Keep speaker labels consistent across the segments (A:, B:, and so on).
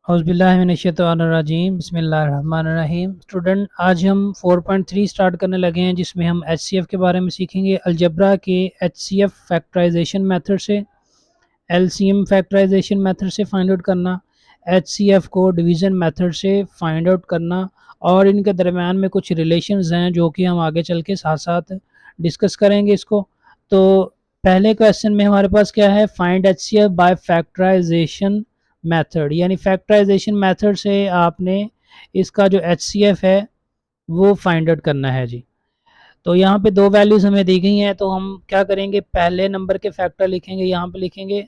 A: औज़ुबिल्लाहिमिनश्शैतानिर्रजीम बिस्मिल्लाहिर्रहमानिर्रहीम। स्टूडेंट, आज हम 4.3 स्टार्ट करने लगे हैं, जिसमें हम एचसीएफ के बारे में सीखेंगे। अलजब्रा के एचसीएफ फैक्टराइजेशन मेथड से, एलसीएम फैक्टराइजेशन मेथड से फाइंड आउट करना, एचसीएफ को डिवीज़न मेथड से फाइंड आउट करना, और इनके दरमियान में कुछ रिलेशंस हैं जो कि हम आगे चल के साथ साथ डिस्कस करेंगे इसको। तो पहले क्वेश्चन में हमारे पास क्या है, find HCF by factorization method, यानी फैक्टराइजेशन मेथड से आपने इसका जो एचसीएफ है वो फाइंड आउट करना है जी। तो यहाँ पे दो वैल्यूज हमें दी गई हैं, तो हम क्या करेंगे, पहले नंबर के फैक्टर लिखेंगे। यहाँ पे लिखेंगे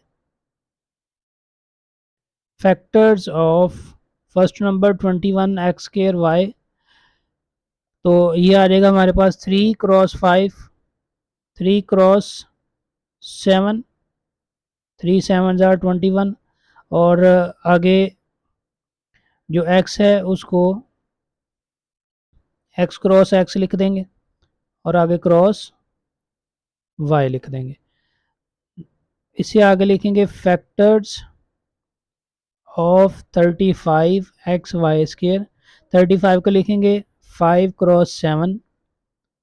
A: factors of first number 21x square y. तो ये आ जाएगा हमारे पास 3 क्रॉस 5, 3 क्रॉस 7, 3 7 जार 21, और आगे जो x है उसको x क्रॉस x लिख देंगे, और आगे क्रॉस y लिख देंगे। इससे आगे लिखेंगे factors of 35x Y square. 35 को लिखेंगे 5 क्रॉस 7,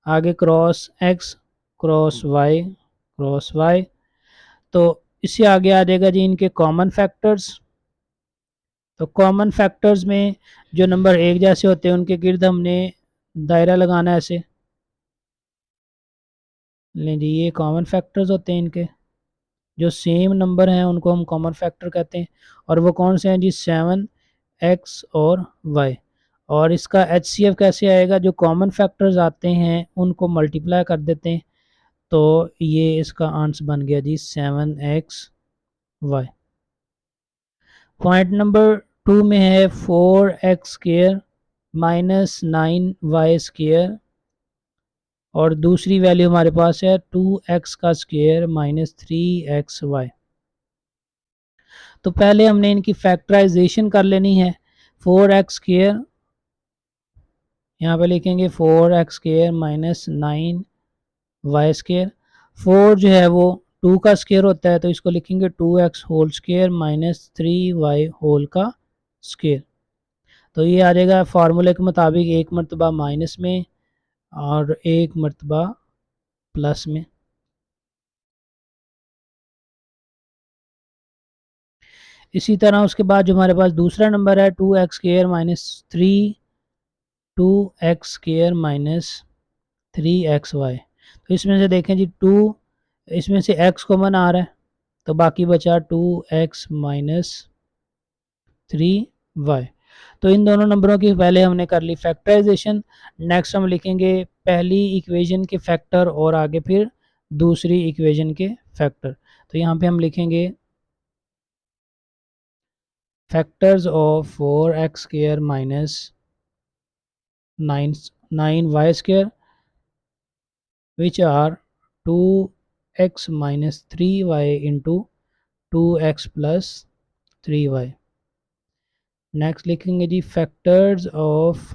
A: आगे क्रॉस x क्रॉस y। तो इससे आगे आ जाएगा जी इनके कॉमन फैक्टर्स। तो कॉमन फैक्टर्स में जो नंबर एक जैसे होते हैं उनके गिर्द हमने दायरा लगाना है ऐसे। लें जी, ये कॉमन फैक्टर्स होते हैं इनके, जो सेम नंबर हैं उनको हम कॉमन फैक्टर कहते हैं। और वो कौन से हैं जी, 7x और y। और इसका एचसीएफ कैसे आएगा, जो कॉमन फैक्टर्स आते हैं उनको मल्टीप्लाई कर देते हैं। तो ये इसका आंसर बन गया जी 7xy। पॉइंट नंबर 2 में है 4x square minus 9y square, और दूसरी वैल्यू हमारे पास है 2x का स्क्वायर माइनस 3xy। तो पहले हमने इनकी फैक्टराइजेशन कर लेनी है। 4x स्क्वायर, यहाँ पे लिखेंगे 4x square minus 9y square. 4 जो है वो 2 का स्क्वायर होता है, तो इसको लिखेंगे 2x whole square minus 3y whole का स्क्वायर। तो ये आ जाएगा फार्मूले के मुताबिक एक मरतबा माइनस में और एक मरतबा प्लस में। इसी तरह उसके बाद जो हमारे पास दूसरा नंबर है 2x square minus 2x square minus 3xy। तो इसमें से देखें जी 2, इसमें से x कॉमन आ रहा है, तो बाकी बचा 2x माइनस 3y। तो इन दोनों नंबरों की पहले हमने कर ली फैक्टराइजेशन। नेक्स्ट हम लिखेंगे पहली इक्वेशन के फैक्टर और आगे फिर दूसरी इक्वेशन के फैक्टर। तो यहाँ पे हम लिखेंगे factors of 4x square minus 9y square which are 2x minus 3y into 2x plus 3y। Next लिखेंगे जी factors of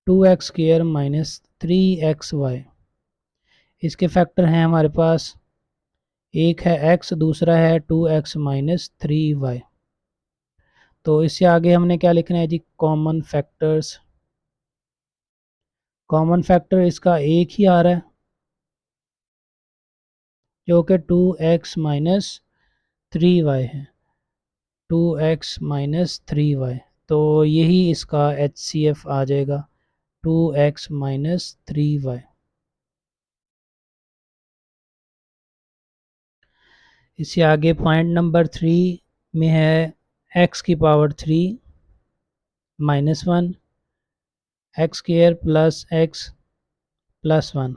A: 2x square minus 3xy। इसके फैक्टर हैं हमारे पास, एक है x, दूसरा है 2x माइनस 3y। तो इससे आगे हमने क्या लिखना है जी, कॉमन फैक्टर्स। कॉमन फैक्टर इसका एक ही आ रहा है जो कि 2x माइनस 3y है, 2x माइनस 3y। तो यही इसका एचसीएफ आ जाएगा 2x माइनस 3y। इससे आगे पॉइंट नंबर 3 में है x की power 3 minus 1, x square plus x plus 1।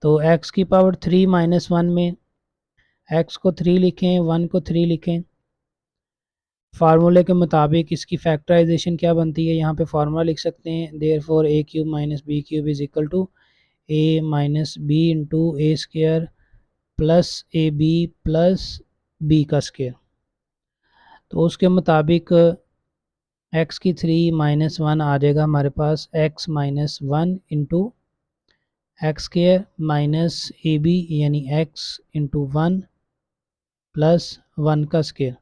A: तो x की पावर 3 माइनस 1 में x को 3 लिखें, 1 को 3 लिखें। फार्मूले के मुताबिक इसकी फैक्टराइजेशन क्या बनती है, यहाँ पे फार्मूला लिख सकते हैं, therefore a cube minus b cube is equal to a minus b into a square plus a b plus b का स्क्वायर। तो उसके मुताबिक x की 3 माइनस 1 आ जाएगा हमारे पास x minus 1 into x square minus a b यानी x इंटू 1 प्लस 1 का स्क्वायर।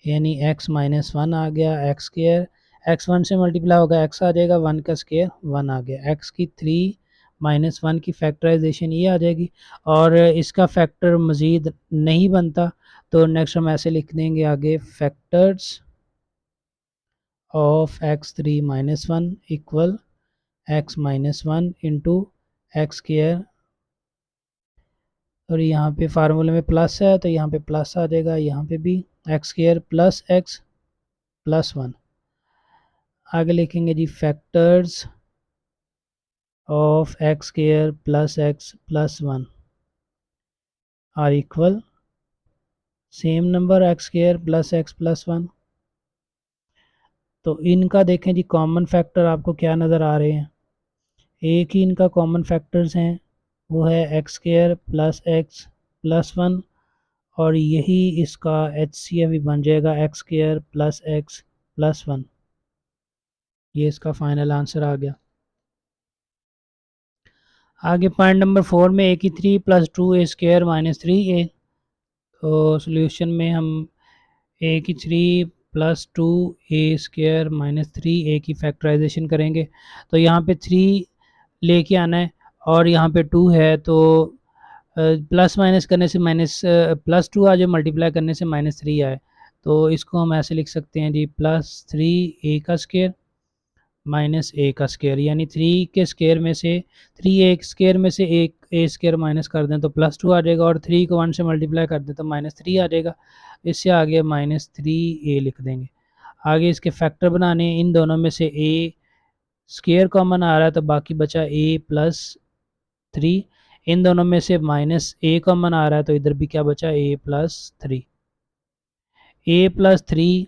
A: यानी x माइनस वन आ गया, एक्स स्केयर एक्स वन से मल्टीप्लाई होगा एक्स आ जाएगा, वन का स्केयर वन आ गया, एक्स की थ्री माइनस वन की फैक्टराइजेशन ये आ जाएगी। और इसका फैक्टर मज़ीद नहीं बनता तो नेक्स्ट हम ऐसे लिख देंगे आगे, factors of x three minus one equal x minus one into x square, और यहाँ पे फार्मूले में प्लस है तो यहाँ पे प्लस आ जाएगा, यहाँ पे भी x square plus x plus one. आगे लिखेंगे जी factors of x square plus x plus one are equal same number x square plus x plus one. तो इनका देखें जी कॉमन फैक्टर आपको क्या नज़र आ रहे हैं, एक ही इनका कॉमन फैक्टर्स हैं, वो है x square plus x plus one, और यही इसका एच सी एफ भी बन जाएगा x square plus x plus one. ये इसका फाइनल आंसर आ गया। आगे पॉइंट नंबर 4 में ए की थ्री प्लस टू ए स्केयर माइनस थ्री ए। तो सोल्यूशन में हम ए की थ्री प्लस टू ए स्केयर माइनस थ्री ए की फैक्टराइजेशन करेंगे। तो यहाँ पे थ्री लेके आना है और यहाँ पे टू है, तो प्लस माइनस करने से माइनस प्लस टू आ जाए, मल्टीप्लाई करने से माइनस थ्री आए। तो इसको हम ऐसे लिख सकते हैं जी, प्लस थ्री ए का स्केयर माइनस ए का स्केयर, यानी थ्री के स्केयर में से थ्री ए स्केयर में से एक ए स्केयर माइनस कर दें तो प्लस टू आ जाएगा, और थ्री को वन से मल्टीप्लाई कर दें तो माइनस थ्री आ जाएगा। इससे आगे माइनस थ्री ए लिख देंगे। आगे इसके फैक्टर बनाने, इन दोनों में से ए स्केयर कॉमन आ रहा है तो बाकी बचा ए प्लस थ्री, इन दोनों में से माइनस ए कॉमन आ रहा है तो इधर भी क्या बचा, ए प्लस थ्री। ए प्लस थ्री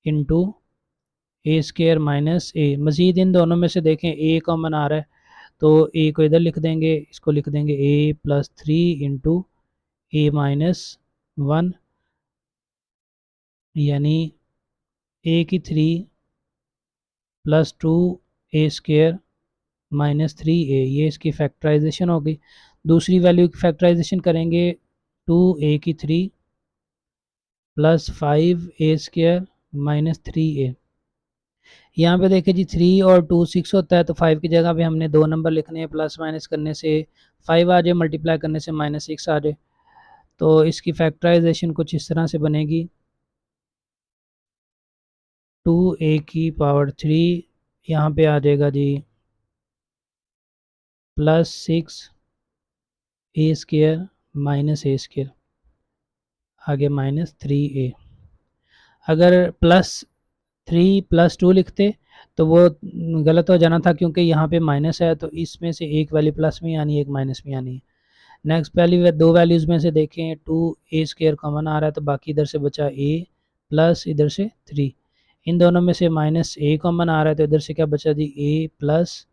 A: इंटू ए स्केयर माइनस ए, मज़ीद इन दोनों में से देखें ए कॉमन आ रहा है तो ए को इधर लिख देंगे, इसको लिख देंगे ए plus three into a minus one, यानी ए की थ्री प्लस टू ए स्केयर माइनस थ्री ए, ये इसकी फैक्टराइजेशन होगी। दूसरी वैल्यू की फैक्टराइजेशन करेंगे, टू ए की थ्री प्लस फाइव ए स्केयर माइनस थ्री ए। यहाँ पे देखिए जी थ्री और टू सिक्स होता है तो फाइव की जगह पे हमने दो नंबर लिखने हैं, प्लस माइनस करने से फाइव आ जाए, मल्टीप्लाई करने से माइनस सिक्स आ जाए। तो इसकी फैक्टराइजेशन कुछ इस तरह से बनेगी, टू ए की पावर थ्री, यहाँ पे आ जाएगा जी प्लस सिक्स ए स्केयर माइनस ए स्केयर, आगे माइनस थ्री ए। अगर प्लस थ्री प्लस टू लिखते तो वो गलत हो जाना था, क्योंकि यहाँ पे माइनस है तो इसमें से एक वैल्यू प्लस में आनी है, एक माइनस में आनी है। नेक्स्ट पहली दो वैल्यूज़ में से देखें, टू ए स्केयर कॉमन आ रहा है तो बाकी इधर से बचा ए प्लस इधर से थ्री, इन दोनों में से माइनस ए कॉमन आ रहा है तो इधर से क्या बचा जी, ए प्लस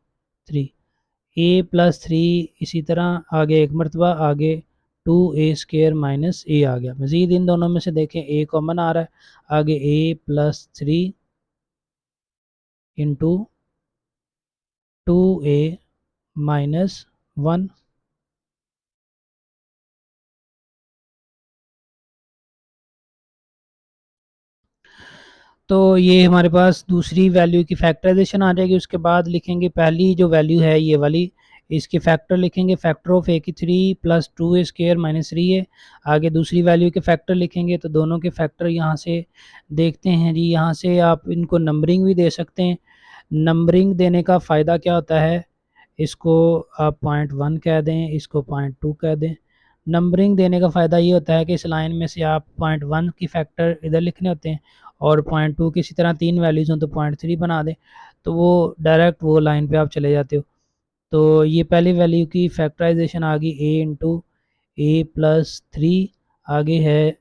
A: थ्री। ए प्लस थ्री, इसी तरह आगे एक मरतबा आगे टू ए स्केयर माइनस ए आ गया। मज़ीद इन दोनों में से देखें ए कॉमन आ रहा है, आगे ए plus three into two a minus one. तो ये हमारे पास दूसरी वैल्यू की फैक्टराइजेशन आ जाएगी। उसके बाद लिखेंगे पहली जो वैल्यू है ये वाली, इसके फैक्टर लिखेंगे, फैक्टर ऑफ ए की थ्री प्लस टू ए स्केयर माइनस थ्री है। आगे दूसरी वैल्यू के फैक्टर लिखेंगे तो दोनों के फैक्टर यहाँ से देखते हैं जी, यहाँ से आप इनको नंबरिंग भी दे सकते हैं। नंबरिंग देने का फ़ायदा क्या होता है, इसको आप पॉइंट वन कह दें, इसको पॉइंट टू कह दें। नंबरिंग देने का फ़ायदा ये होता है कि इस लाइन में से आप पॉइंट वन की फैक्टर इधर लिखने होते हैं और पॉइंट टू की इसी तरह तीन वैल्यूज़ हों तो पॉइंट थ्री बना दें, तो वो डायरेक्ट वो लाइन पे आप चले जाते हो। तो ये पहली वैल्यू की फैक्टराइजेशन आ गई, ए इंटू ए प्लस थ्री, आगे है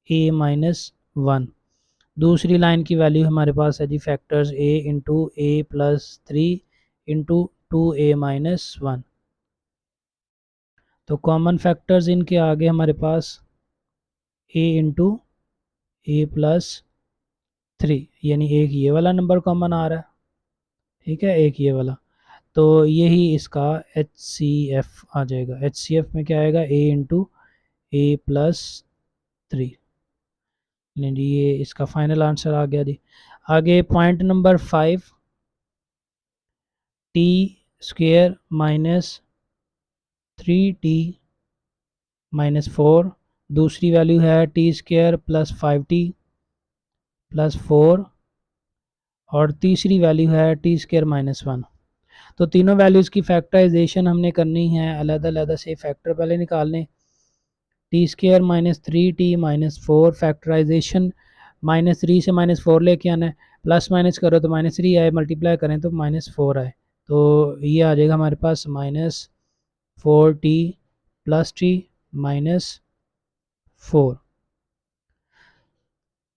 A: ए माइनस वन। दूसरी लाइन की वैल्यू हमारे पास है जी factors A into A plus three into two a minus one. तो कॉमन फैक्टर्स इनके आगे हमारे पास ए इंटू ए प्लस थ्री, यानी एक ये वाला नंबर कॉमन आ रहा है, ठीक है, एक ये वाला। तो यही इसका एच सी एफ आ जाएगा। एच सी एफ में क्या आएगा, ए इंटू ए प्लस थ्री। नहीं जी, ये इसका फाइनल आंसर आ गया जी। आगे point number 5, T square minus 3t-4, दूसरी वैल्यू है T square plus 5t plus 4, और तीसरी वैल्यू है टी स्क्वेयर माइनस 1। तो तीनों वैल्यूज़ की फैक्टराइजेशन हमने करनी है, अलग-अलग से फैक्टर पहले निकालने। T square minus 3t-4 factorisation, -3 से -4 लेके आना है, प्लस माइनस करो तो -3 आए, मल्टीप्लाई करें तो -4 आए। तो ये आ जाएगा हमारे पास -4t प्लस टी -4।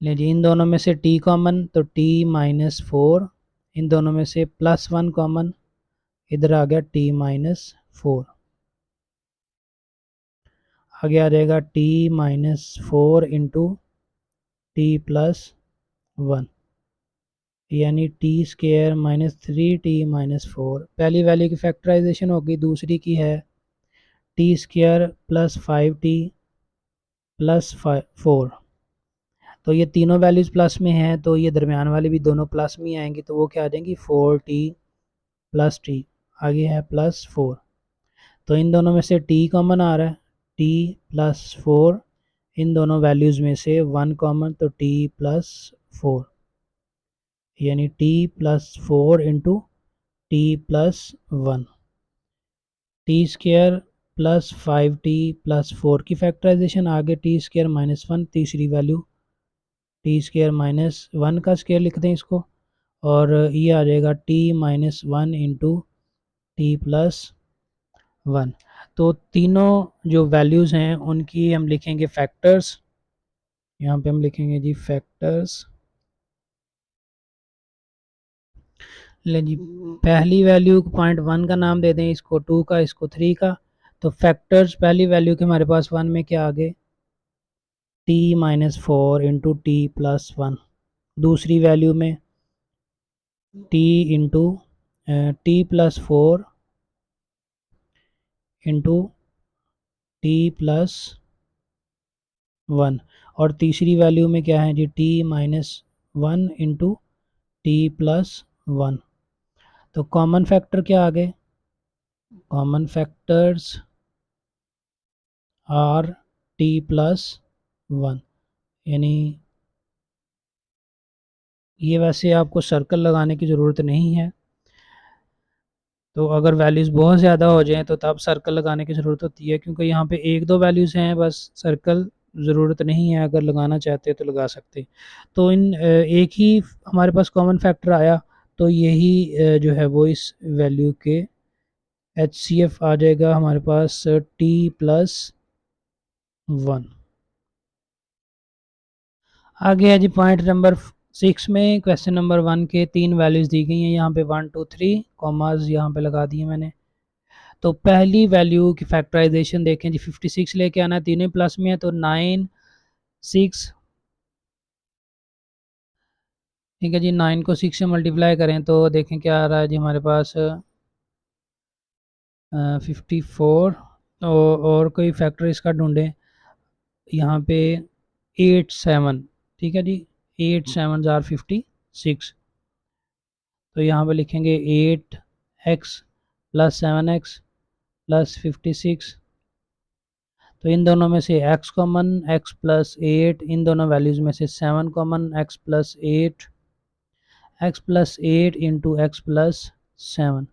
A: ले जी, इन दोनों में से t कॉमन तो t-4, इन दोनों में से +1 कॉमन, इधर आ गया t-4। आगे आ जाएगा t-4 इंटू t+1, यानी टी स्क्वेयर -3t-4। पहली वैल्यू की फैक्टराइजेशन होगी, दूसरी की है T square plus 5t plus 4। तो ये तीनों वैल्यूज़ प्लस में हैं, तो ये दरमियान वाली भी दोनों प्लस में आएंगी, तो वो क्या आ जाएंगी 4t प्लस टी, आगे है +4। तो इन दोनों में से t कॉमन आ रहा है, t+4, इन दोनों वैल्यूज़ में से 1 कॉमन तो t+4, यानी t+4 into t+1। T square plus 5t+4 की फैक्टराइजेशन, आगे टी स्क्वेयर -1, तीसरी वैल्यू टी स्क्वेयर -1 का स्क्वेयर लिखते हैं इसको, और ये आ जाएगा t-1 इंटू t+1। तो तीनों जो वैल्यूज़ हैं उनकी हम लिखेंगे फैक्टर्स। यहाँ पे हम लिखेंगे जी फैक्टर्स। ले जी, पहली वैल्यू .1 का नाम दे दें, इसको 2 का, इसको 3 का। तो फैक्टर्स पहली वैल्यू के हमारे पास 1 में क्या आ गए, t-4 इंटू t+1। दूसरी वैल्यू में t into t+4 into t+1, और तीसरी वैल्यू में क्या है जी t-1 इंटू t+1। तो कॉमन फैक्टर क्या आ गए, कॉमन फैक्टर्स आर t+1, यानी ये वैसे आपको सर्कल लगाने की ज़रूरत नहीं है, तो अगर वैल्यूज़ बहुत ज़्यादा हो जाएँ तो तब सर्कल लगाने की ज़रूरत होती है, क्योंकि यहाँ पे 1-2 वैल्यूज़ हैं बस, सर्कल ज़रूरत नहीं है, अगर लगाना चाहते तो लगा सकते। तो इन एक ही हमारे पास कॉमन फैक्टर आया, तो यही जो है वो इस वैल्यू के HCF आ जाएगा हमारे पास t+1। आगे है जी पॉइंट नंबर 6 में, क्वेश्चन नंबर 1 के 3 वैल्यूज़ दी गई हैं, यहाँ पे 1 2 3 कॉमाज यहाँ पे लगा दिए मैंने। तो पहली वैल्यू की फैक्टराइजेशन देखें जी, 56 लेके आना है, तीनों प्लस में है, तो 9 6, ठीक है जी। 9 को 6 से मल्टीप्लाई करें तो देखें क्या आ रहा है जी हमारे पास 54। और कोई फैक्टर इसका ढूंढें, यहाँ पे 8 7, ठीक है जी, 8 7 जार 56। तो यहाँ पे लिखेंगे 8x प्लस 7x प्लस 56। तो इन दोनों में से x कॉमन, x प्लस 8, इन दोनों वैल्यूज़ में से 7 common, x plus 8, x plus 8 into x plus 7,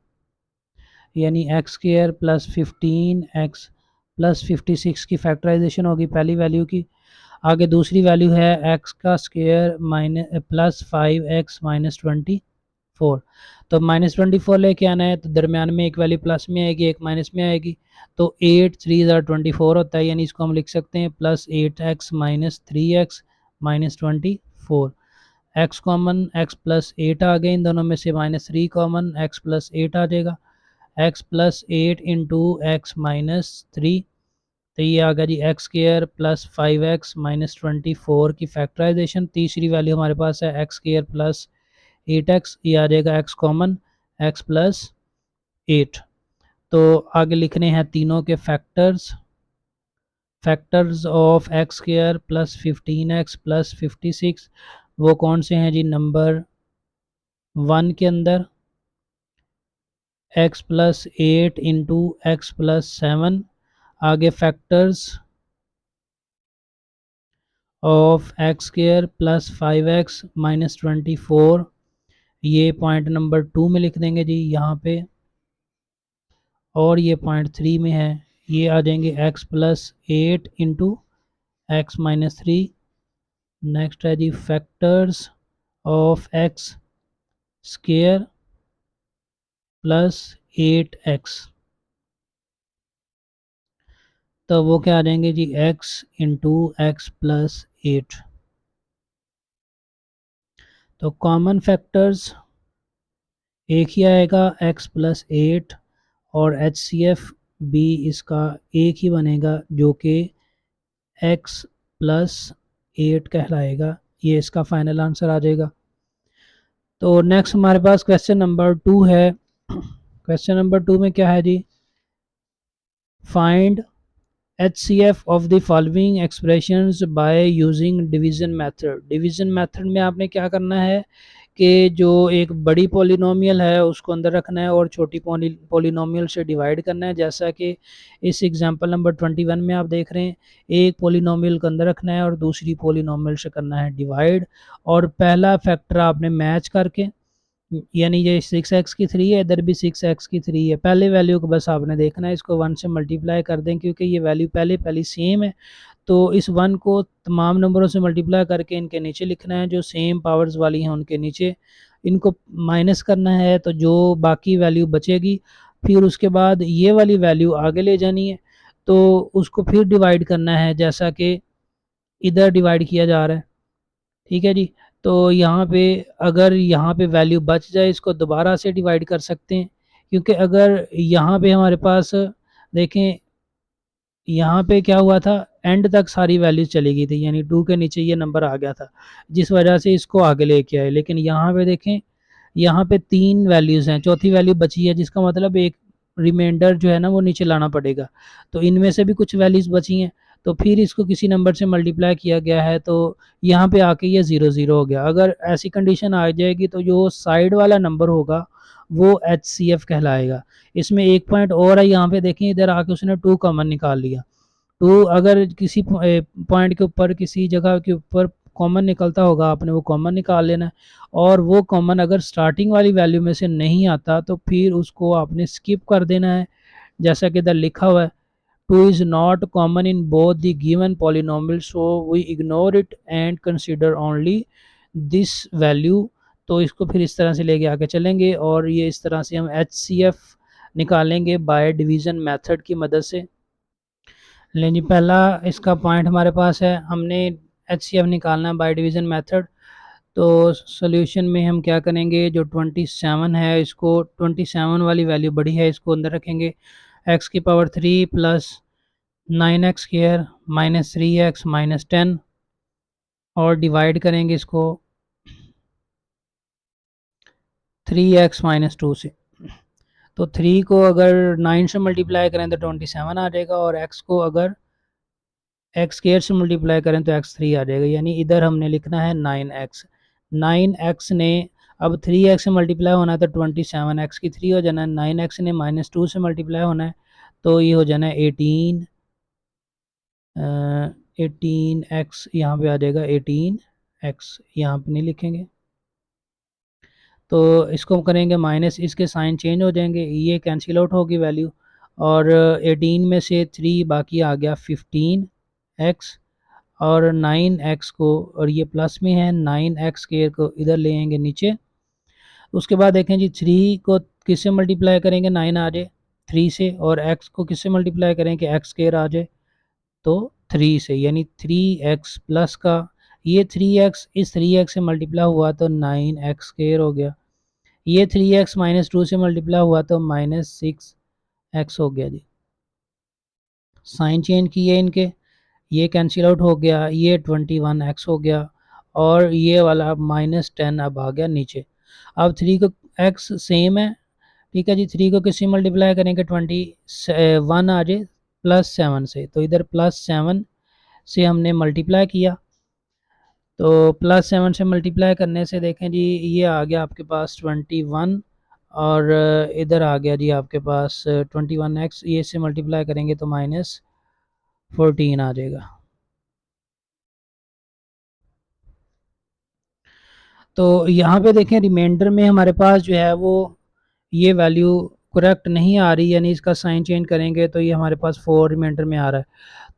A: यानी x square plus 15x plus 56 की फैक्टराइजेशन होगी पहली वैल्यू की। आगे दूसरी वैल्यू है x का square minus plus 5x minus 24। तो -24 लेके आना है, तो दरमियान में एक वैल्यू प्लस में आएगी, एक माइनस में आएगी, तो 8 3 24 होता है, यानी इसको हम लिख सकते हैं +8x minus 3x minus 24। x common, x plus 8 आ गए, इन दोनों में से -3 कॉमन, x प्लस 8 आ जाएगा, x plus 8 into x minus 3। तो ये आ गया जी x square plus 5x minus 24 की फैक्टराइजेशन। तीसरी वैल्यू हमारे पास है एक्स स्क्वायर प्लस 8x, ये आ जाएगा x कॉमन, x प्लस 8। तो आगे लिखने हैं तीनों के factors. Factors of x square plus 15x plus 56 वो कौन से हैं जी? नंबर 1 के अंदर x plus 8 into x plus 7। आगे factors of x square plus 5x minus 24, ये पॉइंट नंबर 2 में लिख देंगे जी यहाँ पे, और ये पॉइंट 3 में है, ये आ जाएंगे x plus 8 into x minus 3। Next है जी factors of x square plus 8x, तो वो क्या आ जाएंगे जी? x into x plus 8। तो कॉमन फैक्टर्स एक ही आएगा x प्लस 8, और HCF भी इसका एक ही बनेगा जो कि x प्लस 8 कहलाएगा। ये इसका फाइनल आंसर आ जाएगा। तो नेक्स्ट हमारे पास क्वेश्चन नंबर 2 है। क्वेश्चन नंबर 2 में क्या है जी? Find HCF of the following expressions by using division method। Division method में आपने क्या करना है कि जो एक बड़ी पॉलिनोमियल है उसको अंदर रखना है और छोटी पॉलिनोमियल से डिवाइड करना है। जैसा कि इस एग्जांपल नंबर 21 में आप देख रहे हैं, एक पॉलिनोमियल को अंदर रखना है और दूसरी पॉलिनोमियल से करना है डिवाइड, और पहला फैक्टर आपने मैच करके, यानी ये 6x3 है, इधर भी 6x3 है, पहले वैल्यू को बस आपने देखना है, इसको 1 से मल्टीप्लाई कर दें क्योंकि ये वैल्यू पहले सेम है। तो इस 1 को तमाम नंबरों से मल्टीप्लाई करके इनके नीचे लिखना है, जो सेम पावर्स वाली हैं उनके नीचे इनको माइनस करना है, तो जो बाकी वैल्यू बचेगी फिर उसके बाद ये वाली वैल्यू आगे ले जानी है, तो उसको फिर डिवाइड करना है जैसा कि इधर डिवाइड किया जा रहा है। ठीक है जी। तो यहाँ पे अगर यहाँ पे वैल्यू बच जाए इसको दोबारा से डिवाइड कर सकते हैं, क्योंकि अगर यहाँ पे हमारे पास देखें, यहाँ पे क्या हुआ था, एंड तक सारी वैल्यूज चली गई थी, यानी 2 के नीचे ये नंबर आ गया था जिस वजह से इसको आगे लेके आए। लेकिन यहाँ पे देखें, यहाँ पे 3 वैल्यूज़ हैं, चौथी वैल्यू बची है, जिसका मतलब एक रिमाइंडर जो है ना वो नीचे लाना पड़ेगा। तो इनमें से भी कुछ वैल्यूज़ बची हैं, तो फिर इसको किसी नंबर से मल्टीप्लाई किया गया है, तो यहाँ पे आके ये 0 0 हो गया। अगर ऐसी कंडीशन आ जाएगी तो जो साइड वाला नंबर होगा वो HCF कहलाएगा। इसमें एक पॉइंट और है, यहाँ पे देखें, इधर आके उसने 2 कॉमन निकाल लिया। तो अगर किसी पॉइंट के ऊपर, किसी जगह के ऊपर कॉमन निकलता होगा, आपने वो कॉमन निकाल लेना है, और वो कॉमन अगर स्टार्टिंग वाली वैल्यू में से नहीं आता तो फिर उसको आपने स्किप कर देना है, जैसा कि इधर लिखा हुआ है, 2 is not common in both the given polynomial, so we ignore it and consider only this value। तो इसको फिर इस तरह से लेके आके चलेंगे और ये इस तरह से हम HCF निकालेंगे बाय डिवीज़न मेथड की मदद से। लेकिन जी पहला इसका पॉइंट हमारे पास है, हमने HCF निकालना है बाय डिवीज़न मेथड। तो सॉल्यूशन में हम क्या करेंगे, जो 27 है इसको, 27 वाली वैल्यू बड़ी है, इसको अंदर रखेंगे, x की power 3 plus 9x square minus 3x minus 10, और डिवाइड करेंगे इसको 3x माइनस 2 से। तो 3 को अगर 9 से मल्टीप्लाई करें तो 27 आ जाएगा, और x को अगर एक्स स्क्वायर से मल्टीप्लाई करें तो x3 आ जाएगा, यानी इधर हमने लिखना है 9x। 9x ने अब 3x से मल्टीप्लाई होना है तो 27x की 3 हो जाना है, 9x ने माइनस 2 से मल्टीप्लाई होना है तो ये हो जाना है 18, 18x यहाँ पे आ जाएगा, 18x यहाँ पे नहीं लिखेंगे, तो इसको करेंगे माइनस, इसके साइन चेंज हो जाएंगे, ये कैंसिल आउट होगी वैल्यू, और 18 में से 3 बाकी आ गया 15x, और 9x को, और ये प्लस में है, 9x स्क्वायर को इधर ले आएंगे नीचे। उसके बाद देखें जी 3 को किससे मल्टीप्लाई करेंगे, 9 आ जाए 3 से, और x को किससे मल्टीप्लाई करें कि x स्क्वायर आ जाए, तो 3 से, यानी 3x प्लस का ये 3x इस 3x से मल्टीप्लाई हुआ तो 9x स्क्वायर हो गया, ये 3x माइनस 2 से मल्टीप्लाई हुआ तो माइनस 6x हो गया जी। साइन चेंज किए इनके, ये कैंसिल आउट हो गया, ये 21x हो गया, और ये वाला माइनस 10 अब आ गया नीचे। अब 3 को x सेम है, ठीक है जी, 3 को किससे मल्टीप्लाई करेंगे, 21 आ जाए +7 से, तो इधर +7 से हमने मल्टीप्लाई किया, तो +7 से मल्टीप्लाई करने से देखें जी ये आ गया आपके पास 21, और इधर आ गया जी आपके पास 21x, ये से मल्टीप्लाई करेंगे तो -14 आ जाएगा। तो यहाँ पे देखें रिमाइंडर में हमारे पास जो है वो ये वैल्यू करेक्ट नहीं आ रही, यानी इसका साइन चेंज करेंगे तो ये हमारे पास 4 रिमाइंडर में आ रहा है।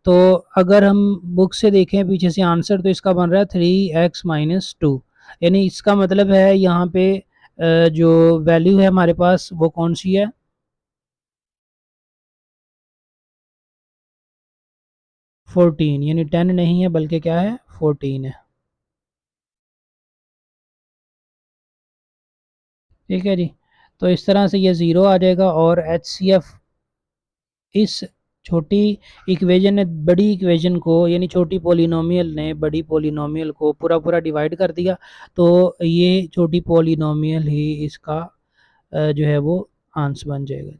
A: तो अगर हम बुक से देखें पीछे से आंसर, तो इसका बन रहा है 3x-2, यानी इसका मतलब है यहाँ पे जो वैल्यू है हमारे पास वो कौन सी है, 14, यानी 10 नहीं है बल्कि क्या है 14 है। ठीक है जी, तो इस तरह से ये ज़ीरो आ जाएगा, और HCF इस छोटी इक्वेशन ने बड़ी इक्वेशन को, यानी छोटी पोलिनोमियल ने बड़ी पोलिनोमियल को पूरा पूरा डिवाइड कर दिया, तो ये छोटी पोलिनोमियल ही इसका जो है वो आंसर बन जाएगा।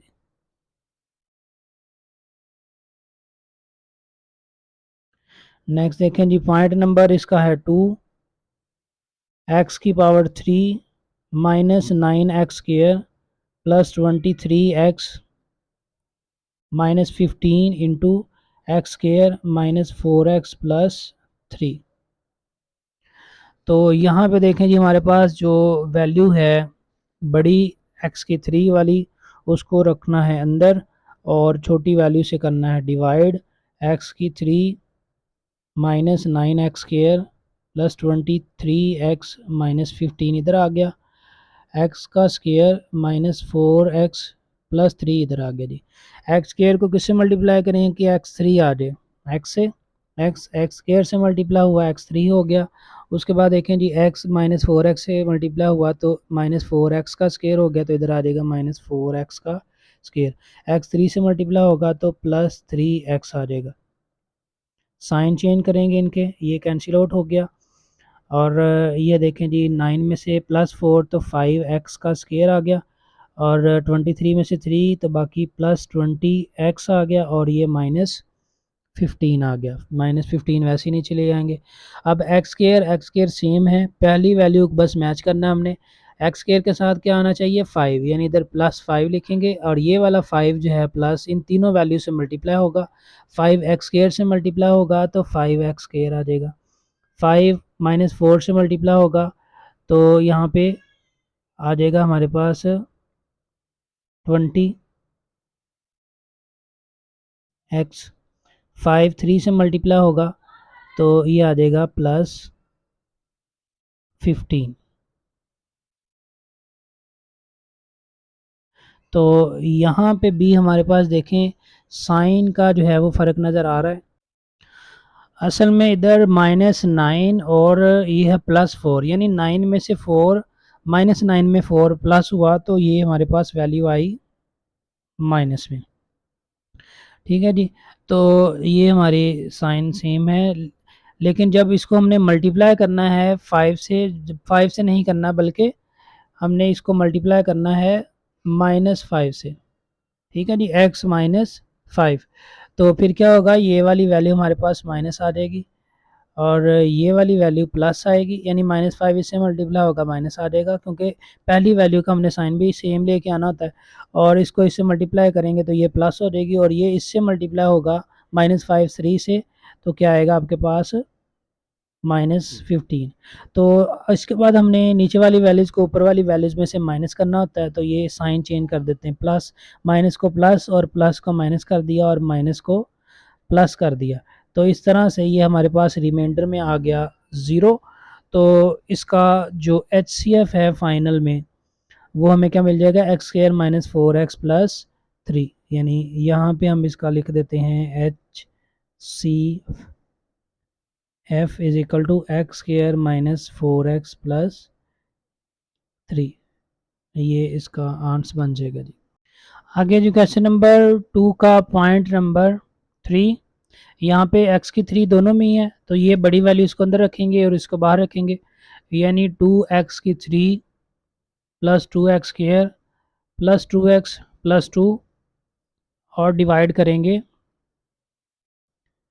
A: नेक्स्ट देखें जी, पॉइंट नंबर इसका है 2x³ -9x² +23x -15 into x² -4x+3। तो यहाँ पे देखें जी हमारे पास जो वैल्यू है बड़ी x³ वाली उसको रखना है अंदर, और छोटी वैल्यू से करना है डिवाइड। x³ -9x² +23x -15 इधर आ गया, x² -4x+3 इधर आ गया जी। x² को किससे मल्टीप्लाई करेंगे कि x3 आ जाए, x से, x² से मल्टीप्लाई हुआ x3 हो गया। उसके बाद देखें जी x -4x से मल्टीप्लाई हुआ तो -4x का स्क्वायर हो गया, तो इधर आ जाएगा -4x का स्क्वायर। x3 से मल्टीप्लाई होगा तो +3x आ जाएगा। साइन चेंज करेंगे इनके, ये कैंसिल आउट हो गया, और ये देखें जी 9 में से +4 तो 5x का स्क्वायर आ गया, और 23 में से 3 तो बाकी +20x आ गया, और ये -15 आ गया। -15 वैसे ही नहीं चले जाएंगे। अब x² सेम है, पहली वैल्यू बस मैच करना है हमने। x² के साथ क्या आना चाहिए 5, यानी इधर +5 लिखेंगे, और ये वाला 5 जो है प्लस इन तीनों वैल्यू से मल्टीप्लाई होगा। 5x² से मल्टीप्लाई होगा तो 5x² आ जाएगा। 5 -4 से मल्टीप्लाई होगा तो यहाँ पे आ जाएगा हमारे पास 20x। 5 3 से मल्टीप्लाई होगा तो ये आ जाएगा +15। तो यहाँ पे भी हमारे पास देखें साइन का जो है वो फ़र्क नज़र आ रहा है। असल में इधर -9 और ये है +4, यानी 9 में से 4 -9 में 4 प्लस हुआ तो ये हमारे पास वैल्यू आई माइनस में। ठीक है जी, तो ये हमारी साइन सेम है, लेकिन जब इसको हमने मल्टीप्लाई करना है 5 से नहीं करना, बल्कि हमने इसको मल्टीप्लाई करना है -5 से। ठीक है जी, x -5, तो फिर क्या होगा, ये वाली वैल्यू हमारे पास माइनस आ जाएगी, और ये वाली वैल्यू प्लस आएगी, यानी -5 इससे मल्टीप्लाई होगा माइनस आ जाएगा, क्योंकि पहली वैल्यू का हमने साइन भी सेम लेके आना होता है। और इसको इससे मल्टीप्लाई करेंगे तो ये प्लस हो जाएगी, और ये इससे मल्टीप्लाई होगा -5 3 से, तो क्या आएगा आपके पास -15। तो इसके बाद हमने नीचे वाली वैल्यूज़ को ऊपर वाली वैल्यूज़ में से माइनस करना होता है, तो ये साइन चेंज कर देते हैं, प्लस माइनस को प्लस और प्लस को माइनस कर दिया और माइनस को प्लस कर दिया, तो इस तरह से ये हमारे पास रिमाइंडर में आ गया 0। तो इसका जो HCF है फाइनल में वो हमें क्या मिल जाएगा, x² -4x+3, यानी यहाँ पे हम इसका लिख देते हैं HCF is equal to x² -4x+3, ये इसका आंसर बन जाएगा जी। आगे जो क्वेश्चन नंबर 2 का पॉइंट नंबर 3, यहाँ पे x³ दोनों में ही है, तो ये बड़ी वैल्यू इसको अंदर रखेंगे और इसको बाहर रखेंगे, यानी 2x³ +2x² +2x +2, और डिवाइड करेंगे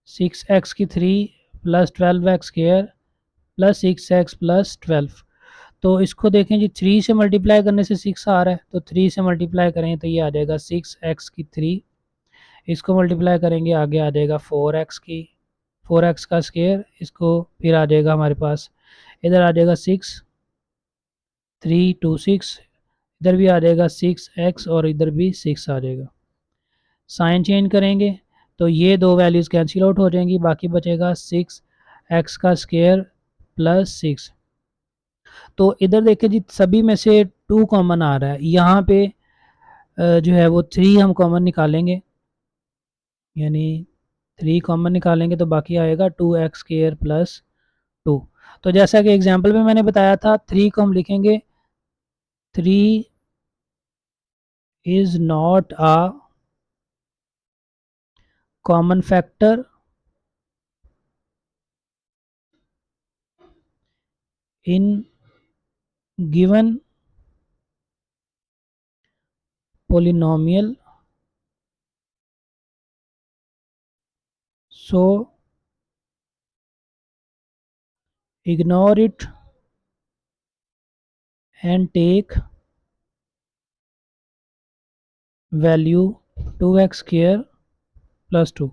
A: 6x की 3 plus 12x square plus 6x plus 12। तो इसको देखें जी, 3 से मल्टीप्लाई करने से 6 आ रहा है, तो 3 से मल्टीप्लाई करें तो ये आ जाएगा 6x की 3। इसको मल्टीप्लाई करेंगे, आगे आ जाएगा 4x का स्क्वायर। इसको फिर आ जाएगा हमारे पास, इधर आ जाएगा 6, 3 2 6, इधर भी आ जाएगा 6x और इधर भी 6 आ जाएगा। साइन चेंज करेंगे तो ये दो वैल्यूज़ कैंसिल आउट हो जाएंगी, बाकी बचेगा 6x का स्क्वायर प्लस 6। तो इधर देखें जी, सभी में से 2 कॉमन आ रहा है, यहाँ पे जो है वो 3 हम कॉमन निकालेंगे, यानी 3 कॉमन निकालेंगे तो बाकी आएगा 2x स्क्वायर प्लस 2। तो जैसा कि एग्जाम्पल में मैंने बताया था, 3 को हम लिखेंगे 3 is not a common factor in given polynomial, so ignore it and take value 2x square plus 2।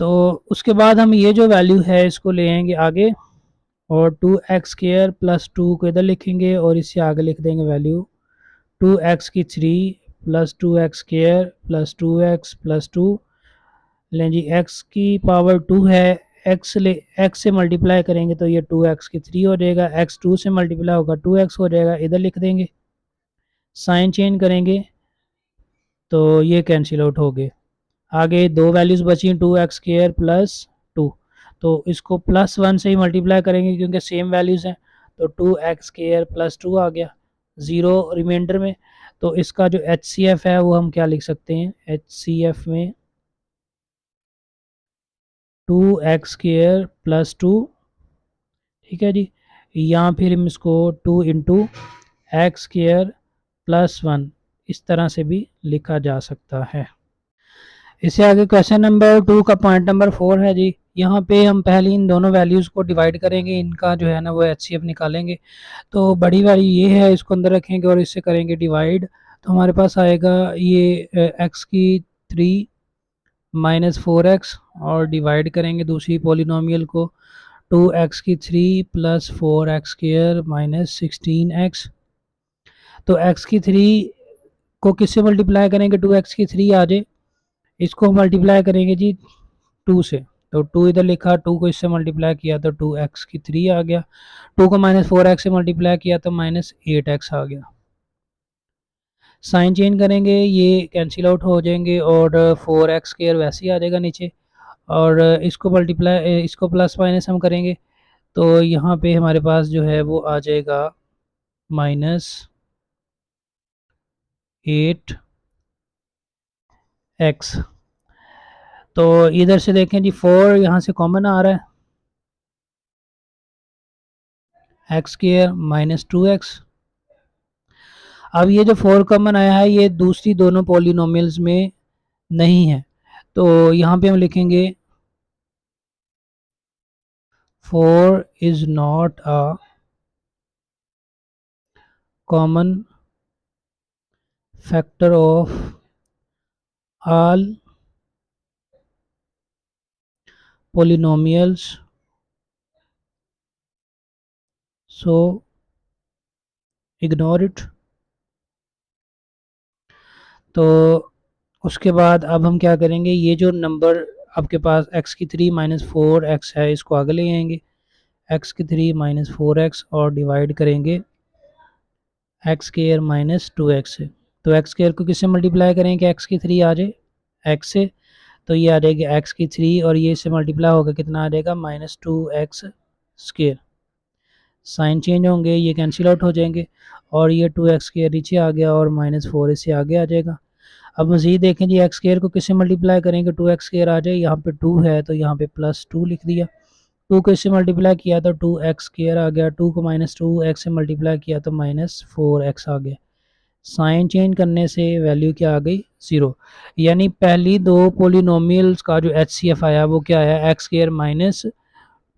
A: तो उसके बाद हम ये जो वैल्यू है इसको ले आएंगे आगे, और 2x स्क्वायर प्लस 2 को इधर लिखेंगे और इससे आगे लिख देंगे वैल्यू 2x की 3 plus 2x square plus 2x plus 2। लें जी, x की पावर 2 है, x से मल्टीप्लाई करेंगे तो ये 2x की 3 हो जाएगा, x 2 से मल्टीप्लाई होगा 2x हो जाएगा, इधर लिख देंगे। साइन चेंज करेंगे तो ये कैंसिल आउट हो गए। आगे दो वैल्यूज़ बची, 2x स्क्वायर प्लस 2, तो इसको प्लस 1 से ही मल्टीप्लाई करेंगे क्योंकि सेम वैल्यूज़ हैं, तो 2x स्क्वायर प्लस 2 आ गया, ज़ीरो रिमाइंडर में। तो इसका जो HCF है वो हम क्या लिख सकते हैं, HCF में 2x स्क्वायर प्लस 2, ठीक है जी, या फिर हम इसको 2 इंटू एक्स स्क्वायर प्लस 1 इस तरह से भी लिखा जा सकता है। इससे आगे क्वेश्चन नंबर 2 का पॉइंट नंबर 4 है जी। यहाँ पे हम पहले इन दोनों वैल्यूज़ को डिवाइड करेंगे, इनका जो है ना वो HCF निकालेंगे। तो बड़ी वाली ये है, इसको अंदर रखेंगे और इससे करेंगे डिवाइड, तो हमारे पास आएगा ये x की 3 माइनस 4x, और डिवाइड करेंगे दूसरी पोलिनोमियल को 2x की 3 plus 4x square minus 16x। तो x की 3 को किससे मल्टीप्लाई करेंगे, 2x की 3 आ जाए, इसको मल्टीप्लाई करेंगे जी 2 से, तो 2 इधर लिखा, 2 को इससे मल्टीप्लाई किया तो 2x की 3 आ गया, 2 को माइनस 4x से मल्टीप्लाई किया तो माइनस 8x आ गया। साइन चेंज करेंगे, ये कैंसिल आउट हो जाएंगे और 4x स्क्वायर वैसे ही आ जाएगा नीचे, और इसको मल्टीप्लाई, इसको प्लस माइनस हम करेंगे तो यहाँ पे हमारे पास जो है वो आ जाएगा माइनस 8x। तो इधर से देखें जी, 4 यहाँ से कॉमन आ रहा है, एक्स स्क्वायर माइनस 2x। अब ये जो 4 कॉमन आया है ये दूसरी दोनों पॉलिनोमियल्स में नहीं है, तो यहाँ पे हम लिखेंगे 4 is not a common factor of all polynomials, so ignore it। तो उसके बाद अब हम क्या करेंगे, ये जो नंबर आपके पास x की 3 माइनस 4x है इसको आगे ले आएंगे, x की 3 माइनस 4x और डिवाइड करेंगे एक्स स्क्वायर माइनस 2x से। तो एक्स स्क्वायर को किससे मल्टीप्लाई करें कि एक्स की 3 आ जाए x से, तो ये आ जाएगी एक्स की 3 और ये से मल्टीप्लाई होगा कितना आ जाएगा minus 2x square. Sign change होंगे, ये कैंसिल आउट हो जाएंगे और ये 2x स्क्वायर नीचे आ गया और माइनस 4 इससे आगे आ जाएगा। अब मज़ीद देखें जी, एक्स स्क्वायर को किससे मल्टीप्लाई करेंगे, 2x स्क्वायर आ जाए, यहाँ पे 2 है तो यहाँ पे प्लस 2 लिख दिया, 2 को इससे मल्टीप्लाई किया तो 2x स्क्वायर आ गया, 2 को माइनस 2x से मल्टीप्लाई किया तो माइनस 4x आ गया। साइन चेंज करने से वैल्यू क्या आ गई 0। यानी पहली दो पोलिनोमियल्स का जो एच सी एफ आया वो क्या आया एक्स स्क्वायर माइनस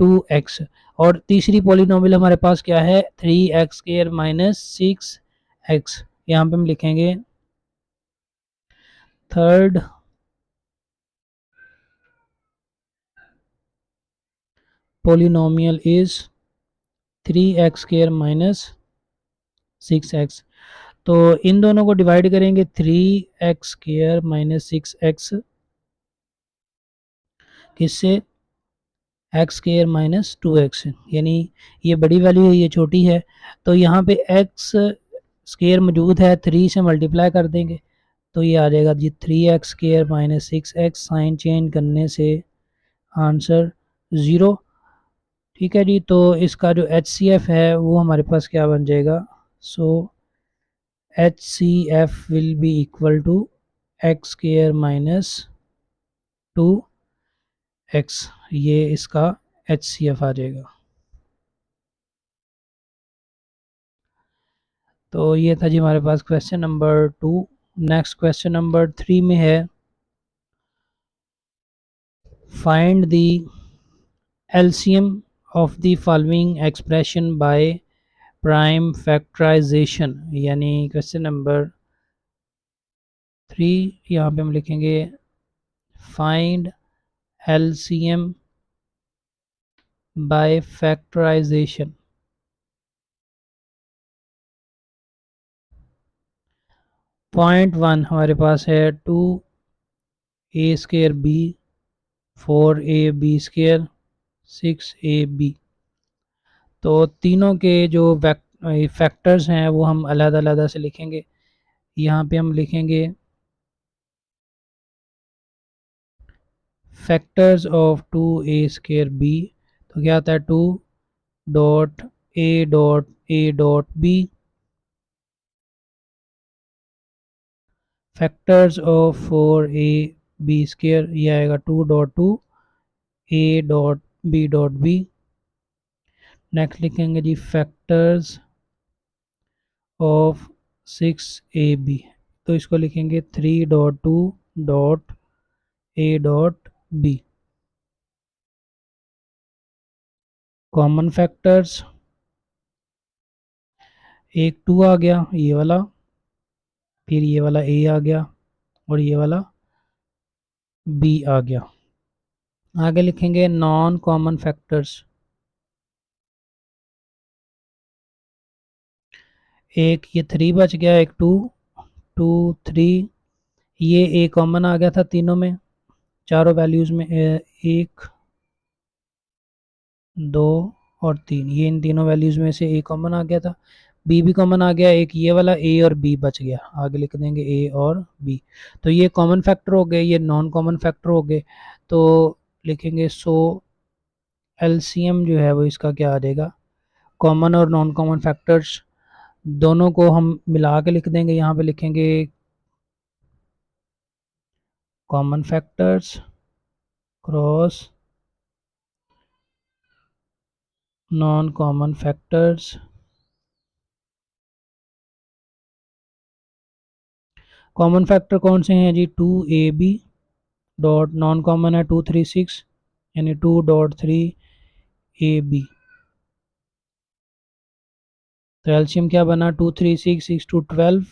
A: 2x। और तीसरी पोलिनोमियल हमारे पास क्या है 3x स्क्वायर माइनस 6x। यहाँ पे हम लिखेंगे third polynomial is 3x square minus 6x। तो इन दोनों को डिवाइड करेंगे 3x स्क्वायर माइनस 6x किससे एक्स स्क्वायर माइनस 2x। यानी ये बड़ी वैल्यू है ये छोटी है, तो यहाँ पे एक्स स्क्वायर मौजूद है 3 से मल्टीप्लाई कर देंगे तो ये आ जाएगा जी 3x square minus 6x। Sign change करने से आंसर 0। ठीक है जी, तो इसका जो एच सी एफ है वो हमारे पास क्या बन जाएगा। So H C F will be equal to x square minus 2x। ये इसका एच सी एफ आ जाएगा। तो ये था जी हमारे पास question number 2। Next question number 3 में है find the LCM of the following expression by prime factorization. यानी क्वेश्चन नंबर 3 यहाँ पे हम लिखेंगे find LCM by factorization. Point 1 हमारे पास है 2a square B 4ab square 6ab। तो तीनों के जो फैक्टर्स हैं वो हम अलग अलग से लिखेंगे। यहाँ पे हम लिखेंगे factors of 2a square B. तो क्या आता है 2.a.a.b। Factors of 4ab square ये आएगा 2.2a.b.b। नेक्स्ट लिखेंगे जी फैक्टर्स ऑफ 6ab। तो इसको लिखेंगे 3.2.a.b। कॉमन फैक्टर्स एक 2 आ गया ये वाला, फिर ये वाला a आ गया और ये वाला b आ गया। आगे लिखेंगे नॉन कॉमन फैक्टर्स। एक ये 3 बच गया, एक 2 2 3। ये a कॉमन आ गया था तीनों में, चारों वैल्यूज़ में 1 2 और 3। ये इन तीनों वैल्यूज़ में से a कॉमन आ गया था, b भी कॉमन आ गया। एक ये वाला a और b बच गया, आगे लिख देंगे a और b। तो ये कॉमन फैक्टर हो गए, ये नॉन कॉमन फैक्टर हो गए। तो लिखेंगे सो एलसीएम जो है वो इसका क्या आ जाएगा, कॉमन और नॉन कॉमन फैक्टर्स दोनों को हम मिला के लिख देंगे। यहाँ पे लिखेंगे common factors cross non common factors. Common factor कौन से हैं जी 2ab डॉट, नॉन कॉमन है 236 यानी 2.3ab। तो एलसीएम क्या बना 236 6 टू 12।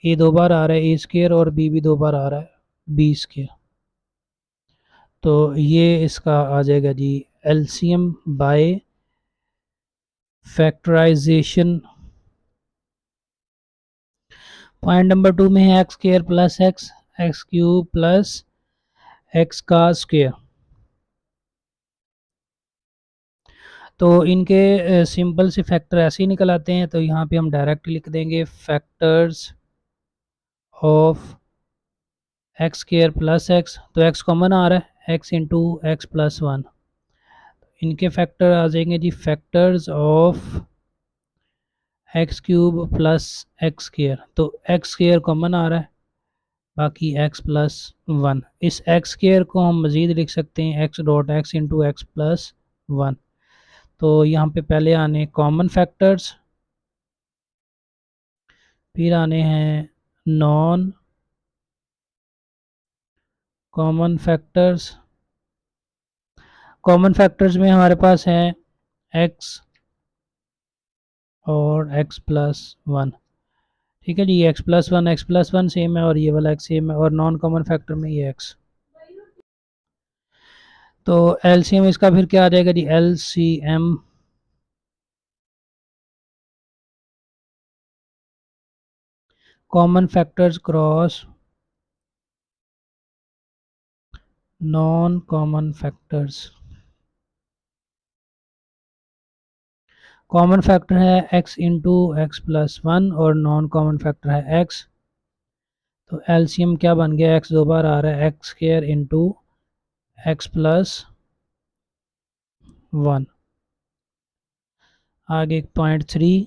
A: ए दो बार आ रहा है a स्क्र और b भी दो बार आ रहा है b स्क्र। तो ये इसका आ जाएगा जी LCM by factorization. Point number 2 में है x square plus x x cube plus x का स्क्र। तो इनके सिंपल से फैक्टर ऐसे ही निकल आते हैं, तो यहाँ पे हम डायरेक्ट लिख देंगे factors of x square plus x. तो एक्स कॉमन आ रहा है एक्स इंटू एक्स प्लस 1। इनके फैक्टर आ जाएंगे जी factors of x cube plus x square. तो एक्स स्क्र कॉमन आ रहा है, बाकी एक्स प्लस 1। इस एक्स स्क्र को हम मज़ीद लिख सकते हैं x dot x into x plus 1। तो यहाँ पे पहले आने कॉमन फैक्टर्स फिर आने हैं non common factors. Common factors में हमारे पास हैं एक्स और एक्स प्लस वन। ठीक है जी, एक्स प्लस वन सेम है और ये वाला एक्स सेम है, और नॉन कॉमन फैक्टर में ये एक्स। तो एलसीएम इसका फिर क्या आ जाएगा जी, LCM common factors cross non common factors. Common factor है x into x plus one और नॉन कॉमन फैक्टर है x। तो एलसीएम क्या बन गया, x दो बार आ रहा है, x square into x plus one. आगे 0.3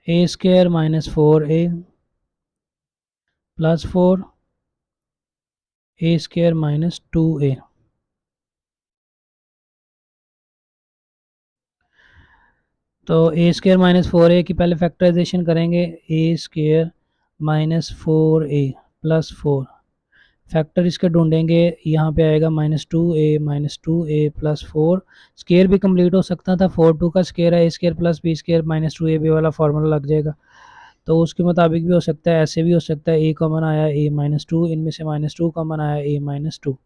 A: a square minus 4a plus 4 a square minus 2a। तो ए स्क्र माइनस 4a की पहले फैक्टराइजेशन करेंगे, a square minus 4a plus 4। Factor इसके ढूंढेंगे, यहाँ पे आएगा minus two a plus 4। Square भी कंप्लीट हो सकता था, 4 2 का स्केयर है, a square plus b square minus 2ab वाला फार्मूला लग जाएगा। तो उसके मुताबिक भी हो सकता है, ऐसे भी हो सकता है, ए कॉमन आया ए माइनस टू, इनमें से माइनस टू कॉमन आया ए माइनस टू।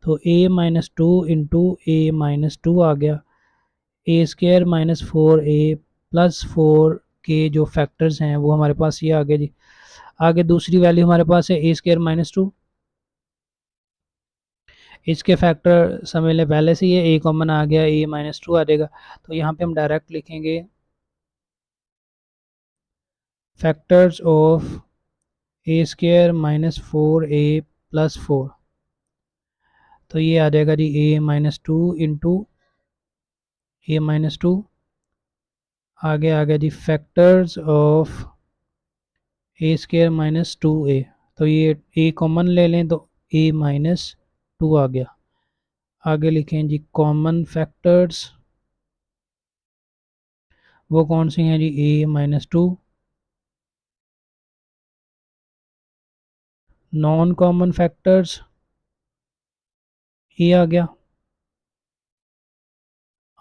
A: तो ए minus two into a minus to आ गया, ए स्क्र माइनस 4a प्लस 4 के जो फैक्टर्स हैं वो हमारे पास ये आ गए जी। आगे दूसरी वैल्यू हमारे पास है ए स्क्र माइनस टू। इसके फैक्टर समझ लें पहले से, ये ए कॉमन आ गया, ए माइनस टू आ जाएगा। तो यहाँ पे हम डायरेक्ट लिखेंगे factors of a square minus 4a plus 4। तो ये आ जाएगा जी a minus two into a minus two. आगे आ गया जी factors of a square minus 2a। तो ये ए कॉमन ले लें तो ए माइनस टू आ गया। आगे लिखें जी कॉमन फैक्टर्स, वो कौन सी हैं जी, a minus two. Non common factors a आ गया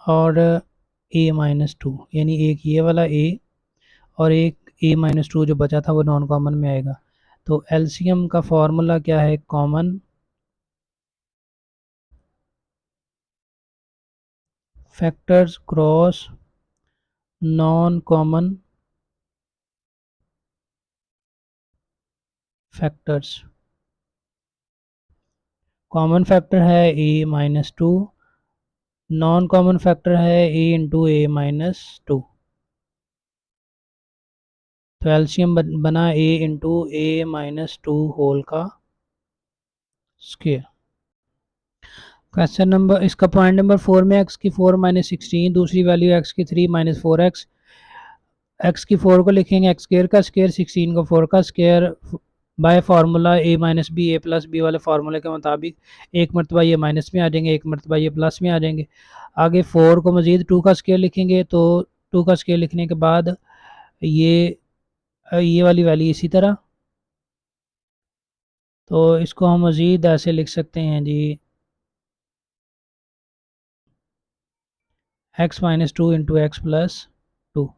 A: और ए माइनस टू, यानी एक ये वाला ए और एक ए माइनस टू जो बचा था वो नॉन कॉमन में आएगा। तो एलसीएम का फॉर्मूला क्या है, common factors cross non common factors. Common factor है a minus two, non common factor है a into a minus two. तो एलसीएम बना a into a minus two whole का स्क्वायर। क्वेश्चन नंबर इसका point number 4 में x की 4 minus 16, दूसरी value x की 3 माइनस 4x। एक्स की 4 को लिखेंगे एक्स स्क्र का स्क्र, 16 को 4 का square, by formula a minus b a plus b वाले फार्मूले के मुताबिक एक मरतबा ये माइनस में आ जाएंगे, एक मरतबा ये प्लस में आ जाएंगे। आगे 4 को मज़ीद 2 का स्क्र लिखेंगे, तो 2 का स्क्र लिखने के बाद ये वाली वैल्यू इसी तरह। तो इसको हम मज़ीद ऐसे लिख सकते हैं जी, x minus two into x plus two,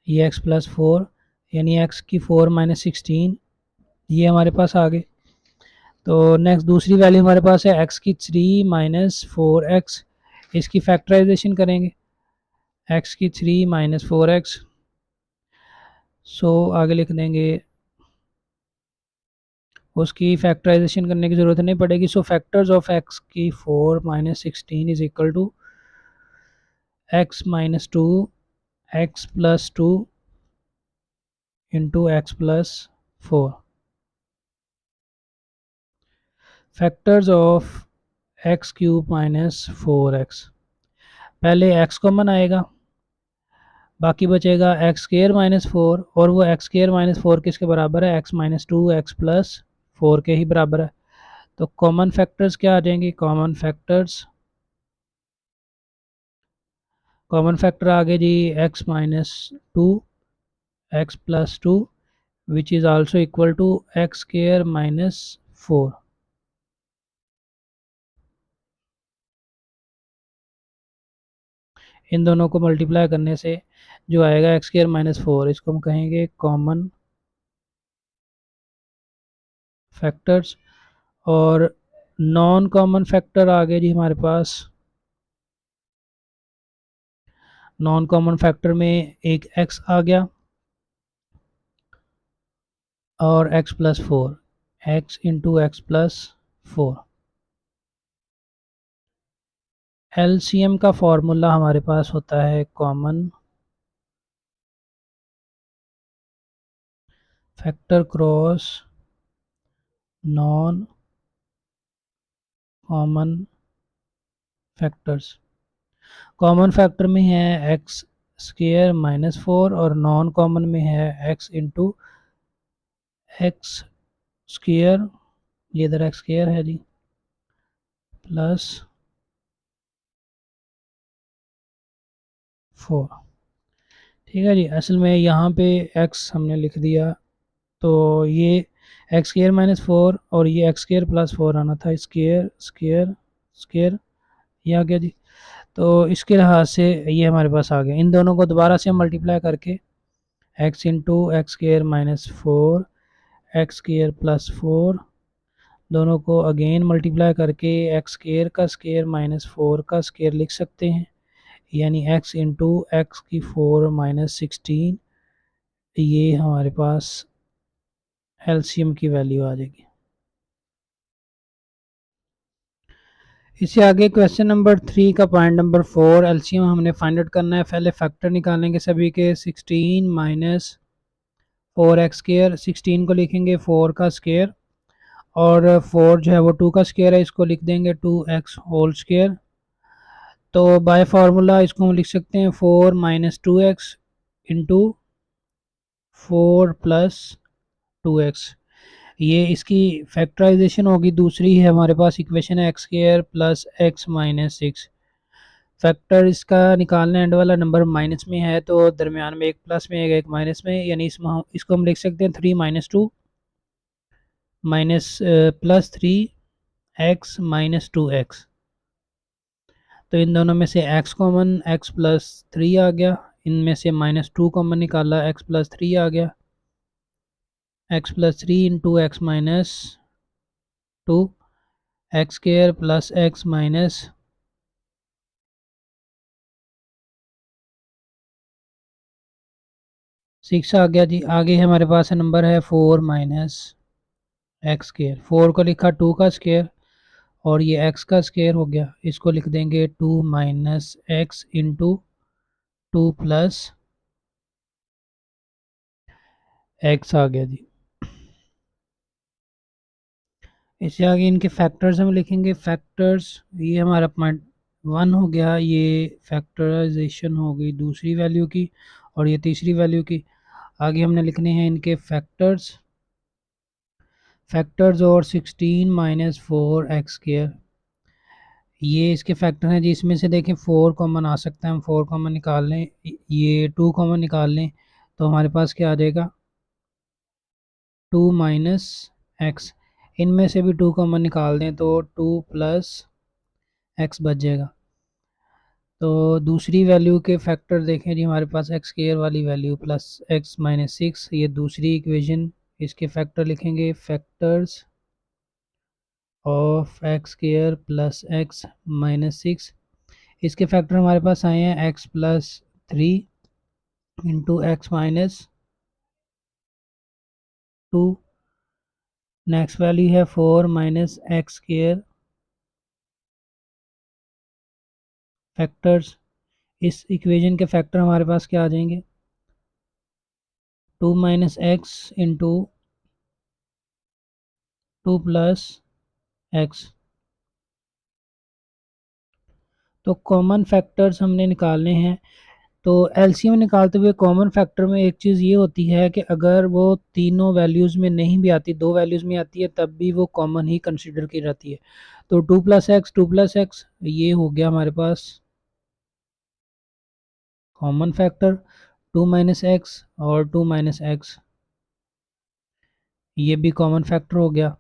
A: ये एक्स प्लस 4, यानी एक्स की 4 माइनस 16 ये हमारे पास आ गए। तो नेक्स्ट दूसरी वैल्यू हमारे पास है एक्स की 3 माइनस 4x। इसकी फैक्टराइजेशन करेंगे, एक्स की 3 माइनस 4x। सो आगे लिख देंगे, उसकी फैक्टराइजेशन करने की ज़रूरत नहीं पड़ेगी। सो फैक्टर्स ऑफ एक्स की 4 minus 16 is equal to x minus two x plus two into x plus 4। Factors of x cube minus 4x, पहले x कॉमन आएगा, बाकी बचेगा एक्स स्क्र माइनस 4, और वो एक्स स्क्र माइनस 4 किसके बराबर है, x minus two x plus 4 के ही बराबर है। तो कॉमन फैक्टर्स क्या आ जाएंगे, कॉमन फैक्टर्स कॉमन फैक्टर आ गया जी x minus two x plus two which is also equal to x square minus four. इन दोनों को मल्टीप्लाई करने से जो आएगा एक्स स्क्वायर माइनस फोर, इसको हम कहेंगे कॉमन फैक्टर्स। और नॉन कॉमन फैक्टर आ गए जी हमारे पास। नॉन कॉमन फैक्टर में एक x आ गया और x plus four, x into x plus four. LCM का फॉर्मूला हमारे पास होता है common factor cross non common factors. Common factor में है एक्स स्क्वायर माइनस फोर और नॉन कॉमन में है एक्स इंटू एक्स स्क्वायर, ये इधर एक्स स्क्वायर है जी, प्लस फोर। ठीक है जी, असल में यहाँ पे x हमने लिख दिया, तो ये एक्स स्क्वायर माइनस फोर और ये एक्स स्क्वायर प्लस फोर आना था, स्क्वायर स्क्वायर स्क्वायर, ये आ गया जी। तो इसके लिहाज से ये हमारे पास आ गया। इन दोनों को दोबारा से हम मल्टीप्लाई करके x into x square minus four x square plus four, दोनों को अगेन मल्टीप्लाई करके एक्स स्क्वायर का स्क्वायर माइनस फोर का स्क्वायर लिख सकते हैं, यानी x इंटू एक्स की फोर माइनस सिक्सटीन। ये हमारे पास एलसीएम की वैल्यू आ जाएगी। इससे आगे क्वेश्चन नंबर 3 का पॉइंट नंबर 4, एलसीएम हमने फाइंड आउट करना है। पहले फैक्टर निकालेंगे सभी के, 16 माइनस फोर एक्स स्क्र, 16 को लिखेंगे 4 का स्क्र और 4 जो है वो 2 का स्क्र है, इसको लिख देंगे 2x होल स्क्र। तो बाय फार्मूला इसको हम लिख सकते हैं 4 minus two x into four plus two x. ये इसकी फैक्टराइजेशन होगी। दूसरी है हमारे पास इक्वेशन है x square plus x minus six. Factor इसका निकालना, एंड वाला नंबर माइनस में है तो दरमियान में एक प्लस में एक माइनस में, यानी इसको हम लिख सकते हैं three minus two minus plus three x minus two x. तो इन दोनों में से x common, x plus three आ गया, इनमें से माइनस टू कॉमन निकाला, x प्लस थ्री आ गया, x plus three into x minus two x square plus x minus six आ गया जी। आगे हमारे पास नंबर है four minus x square, four को लिखा टू का स्क्वायर और ये एक्स का स्क्वायर हो गया, इसको लिख देंगे two minus x into two plus x आ गया जी। इससे आगे इनके फैक्टर्स हम लिखेंगे। फैक्टर्स, ये हमारा पॉइंट वन हो गया, ये फैक्टराइजेशन हो गई दूसरी वैल्यू की और ये तीसरी वैल्यू की। आगे हमने लिखने हैं इनके फैक्टर्स। फैक्टर्स और 16 माइनस फोर एक्स स्क्वायर, ये इसके फैक्टर हैं जी। इसमें से देखें फोर कॉमन आ सकता है, हम फोर कॉमन निकाल लें, ये टू कॉमन निकाल लें तो हमारे पास क्या आ जाएगा, टू माइनस एक्स। इनमें से भी टू कॉमन निकाल दें तो टू प्लस एक्स बच जाएगा। तो दूसरी वैल्यू के फैक्टर देखें जी, हमारे पास एक्स स्क्वायर वाली value plus x minus six, ये दूसरी इक्वेशन, इसके फैक्टर लिखेंगे factors of x square plus x minus six. इसके फैक्टर हमारे पास आए हैं x plus three into x minus two. Next value है four minus x square. Factors, इस इक्वेशन के फैक्टर हमारे पास क्या आ जाएंगे, two minus x into two plus x. तो कॉमन फैक्टर्स हमने निकालने हैं। तो एलसीएम निकालते हुए कॉमन फैक्टर में एक चीज़ ये होती है कि अगर वो तीनों वैल्यूज़ में नहीं भी आती, दो वैल्यूज़ में आती है, तब भी वो कॉमन ही कंसिडर की जाती है। तो टू प्लस एक्स ये हो गया हमारे पास कॉमन फैक्टर 2 माइनस एक्स और 2 माइनस एक्स, ये भी कॉमन फैक्टर हो गया।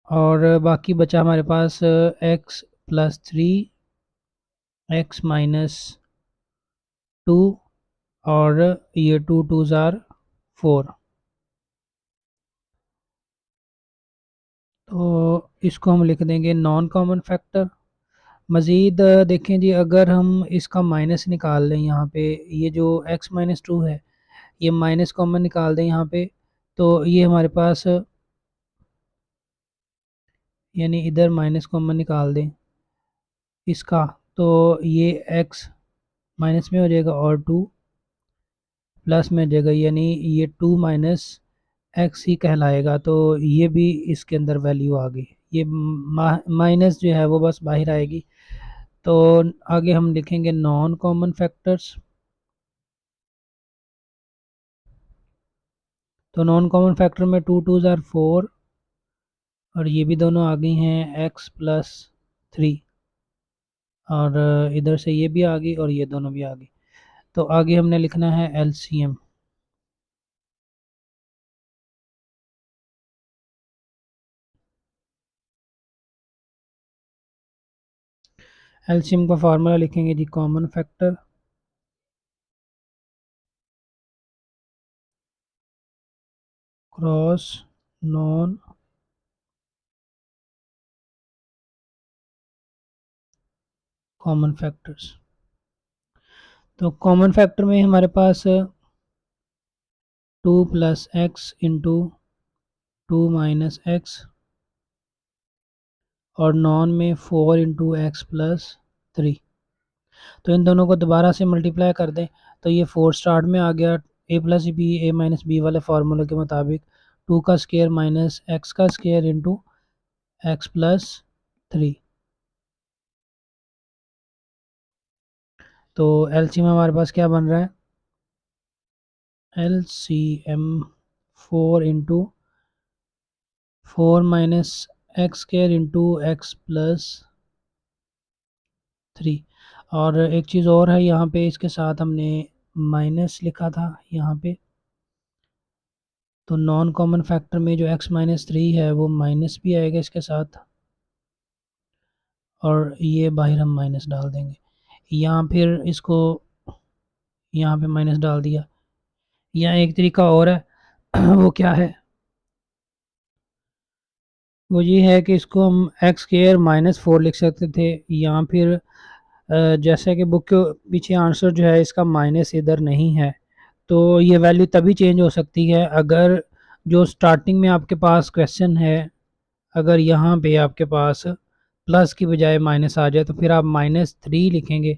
A: और बाकी बचा हमारे पास एक्स प्लस 3, एक्स माइनस 2, और ये 2 टू ज़ार 4। तो इसको हम लिख देंगे नॉन कॉमन फैक्टर। मज़ीद देखें जी, अगर हम इसका माइनस निकाल लें यहाँ पे, ये जो x माइनस 2 है ये माइनस कॉमन निकाल दें यहाँ पे, तो ये हमारे पास, यानी इधर माइनस कॉमन निकाल दें इसका, तो ये x माइनस में हो जाएगा और 2 प्लस में हो जाएगा, यानी ये 2 माइनस एक्स ही कहलाएगा। तो ये भी इसके अंदर वैल्यू आ गई, ये माइनस जो है वो बस बाहर आएगी। तो आगे हम लिखेंगे नॉन कॉमन फैक्टर्स। तो नॉन कॉमन फैक्टर में 2 टू ज़ार 4, और ये भी दोनों आ गई हैं x प्लस 3, और इधर से ये भी आ गई और ये दोनों भी आ गई। तो आगे हमने लिखना है LCM। LCM का फार्मूला लिखेंगे जी, common factor cross non common factors. तो कॉमन फैक्टर में हमारे पास 2 plus x into 2 minus x, और नॉन में 4 इंटू एक्स प्लस 3। तो इन दोनों को दोबारा से मल्टीप्लाई कर दें तो ये 4 स्टार्ट में आ गया, ए प्लस बी ए माइनस बी वाले फार्मूले के मुताबिक 2 का स्केयर माइनस एक्स का स्केयर इंटू एक्स प्लस 3। तो एलसीएम हमारे पास क्या बन रहा है, LCM 4 into 4 minus x square into x plus 3। और एक चीज़ और है, यहाँ पे इसके साथ हमने माइनस लिखा था यहाँ पे, तो नॉन कॉमन फैक्टर में जो x माइनस 3 है वो माइनस भी आएगा इसके साथ, और ये बाहर हम माइनस डाल देंगे। यहाँ फिर इसको यहाँ पे माइनस डाल दिया। यहाँ एक तरीका और है वो क्या है, वो ये है कि इसको हम एक्स स्केयर माइनस 4 लिख सकते थे, या फिर जैसे कि बुक के पीछे आंसर जो है इसका माइनस इधर नहीं है, तो ये वैल्यू तभी चेंज हो सकती है अगर जो स्टार्टिंग में आपके पास क्वेश्चन है, अगर यहाँ पे आपके पास प्लस की बजाय माइनस आ जाए तो फिर आप -3 लिखेंगे,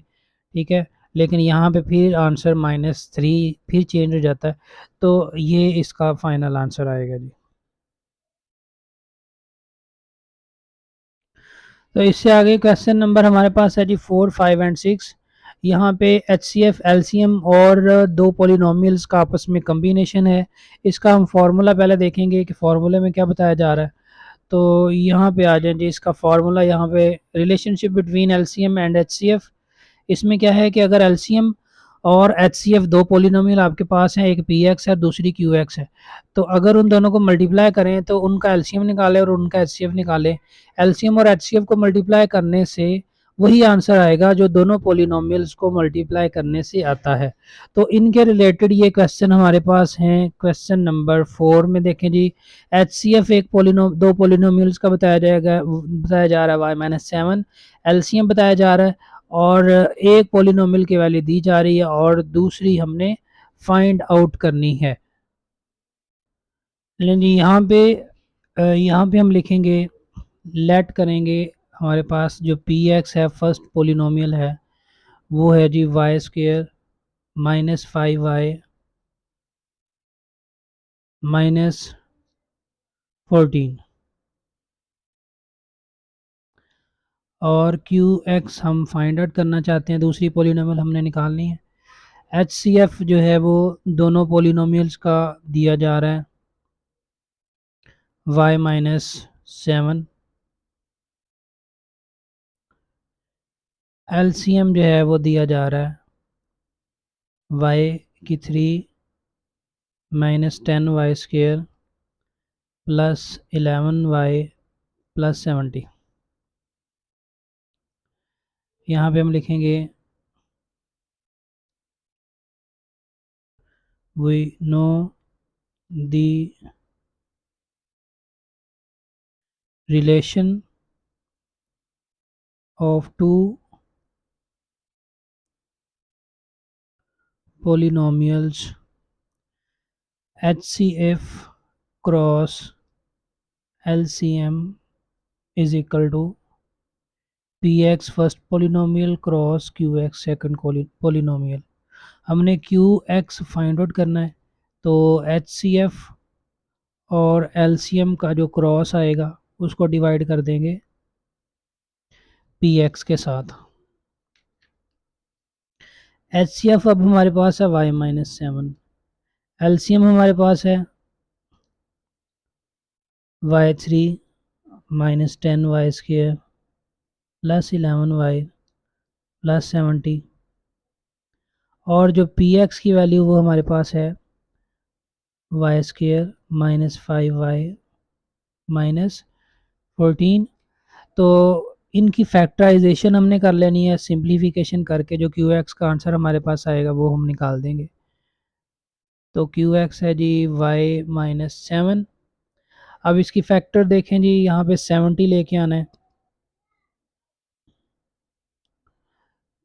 A: ठीक है। लेकिन यहाँ पे फिर आंसर -3 फिर चेंज हो जाता है, तो ये इसका फाइनल आंसर आएगा जी। तो इससे आगे क्वेश्चन नंबर हमारे पास है जी 4, 5 एंड 6। यहाँ पे HCF, LCM और दो पोलिनोमियल्स का आपस में कम्बिनेशन है। इसका हम फार्मूला पहले देखेंगे कि फार्मूले में क्या बताया जा रहा है। तो यहाँ पे आ जाए जी, इसका फार्मूला यहाँ पे relationship between LCM and HCF। इसमें क्या है कि अगर LCM और HCF दो पोलिनोमियल आपके पास हैं, एक PX है दूसरी QX है, तो अगर उन दोनों को मल्टीप्लाई करें तो उनका LCM निकालें और उनका HCF निकालें। LCM और HCF को मल्टीप्लाई करने से वही आंसर आएगा जो दोनों पोलिनोमियल्स को मल्टीप्लाई करने से आता है। तो इनके रिलेटेड ये क्वेश्चन हमारे पास हैं। क्वेश्चन नंबर 4 में देखें जी, HCF एक दो पोलिनोमियल्स का बताया जा रहा है y-7, LCM बताया जा रहा है, और एक पोलिनोमियल की वैल्यू दी जा रही है और दूसरी हमने फाइंड आउट करनी है। लेकिन यहाँ पे हम लिखेंगे, लेट करेंगे, हमारे पास जो PX है फर्स्ट पोलिनोमियल है वो है जी y² -5y -14, और QX हम फाइंड आउट करना चाहते हैं, दूसरी पोलिनोमियल हमने निकालनी है। HCF जो है वो दोनों पोलिनोमियल्स का दिया जा रहा है y-7, एलसीएम जो है वो दिया जा रहा है वाई की 3 minus 10 y² plus 11 y plus 70। यहाँ पे हम लिखेंगे we know the relation of two polynomials HCF cross LCM is equal to PX first polynomial cross QX second polynomial. हमने QX फाइंड आउट करना है, तो HCF और LCM का जो क्रॉस आएगा उसको डिवाइड कर देंगे PX के साथ। HCF अब हमारे पास है y-7, LCM हमारे पास है y3 minus 10 y² plus 11 y plus 70, और जो PX की वैल्यू वो हमारे पास है y² माइनस 5y माइनस 14। तो इनकी फैक्टराइजेशन हमने कर लेनी है, सिंप्लीफिकेशन करके जो QX का आंसर हमारे पास आएगा वो हम निकाल देंगे। तो QX है जी y-7। अब इसकी फैक्टर देखें जी, यहाँ पे 70 लेके आना है,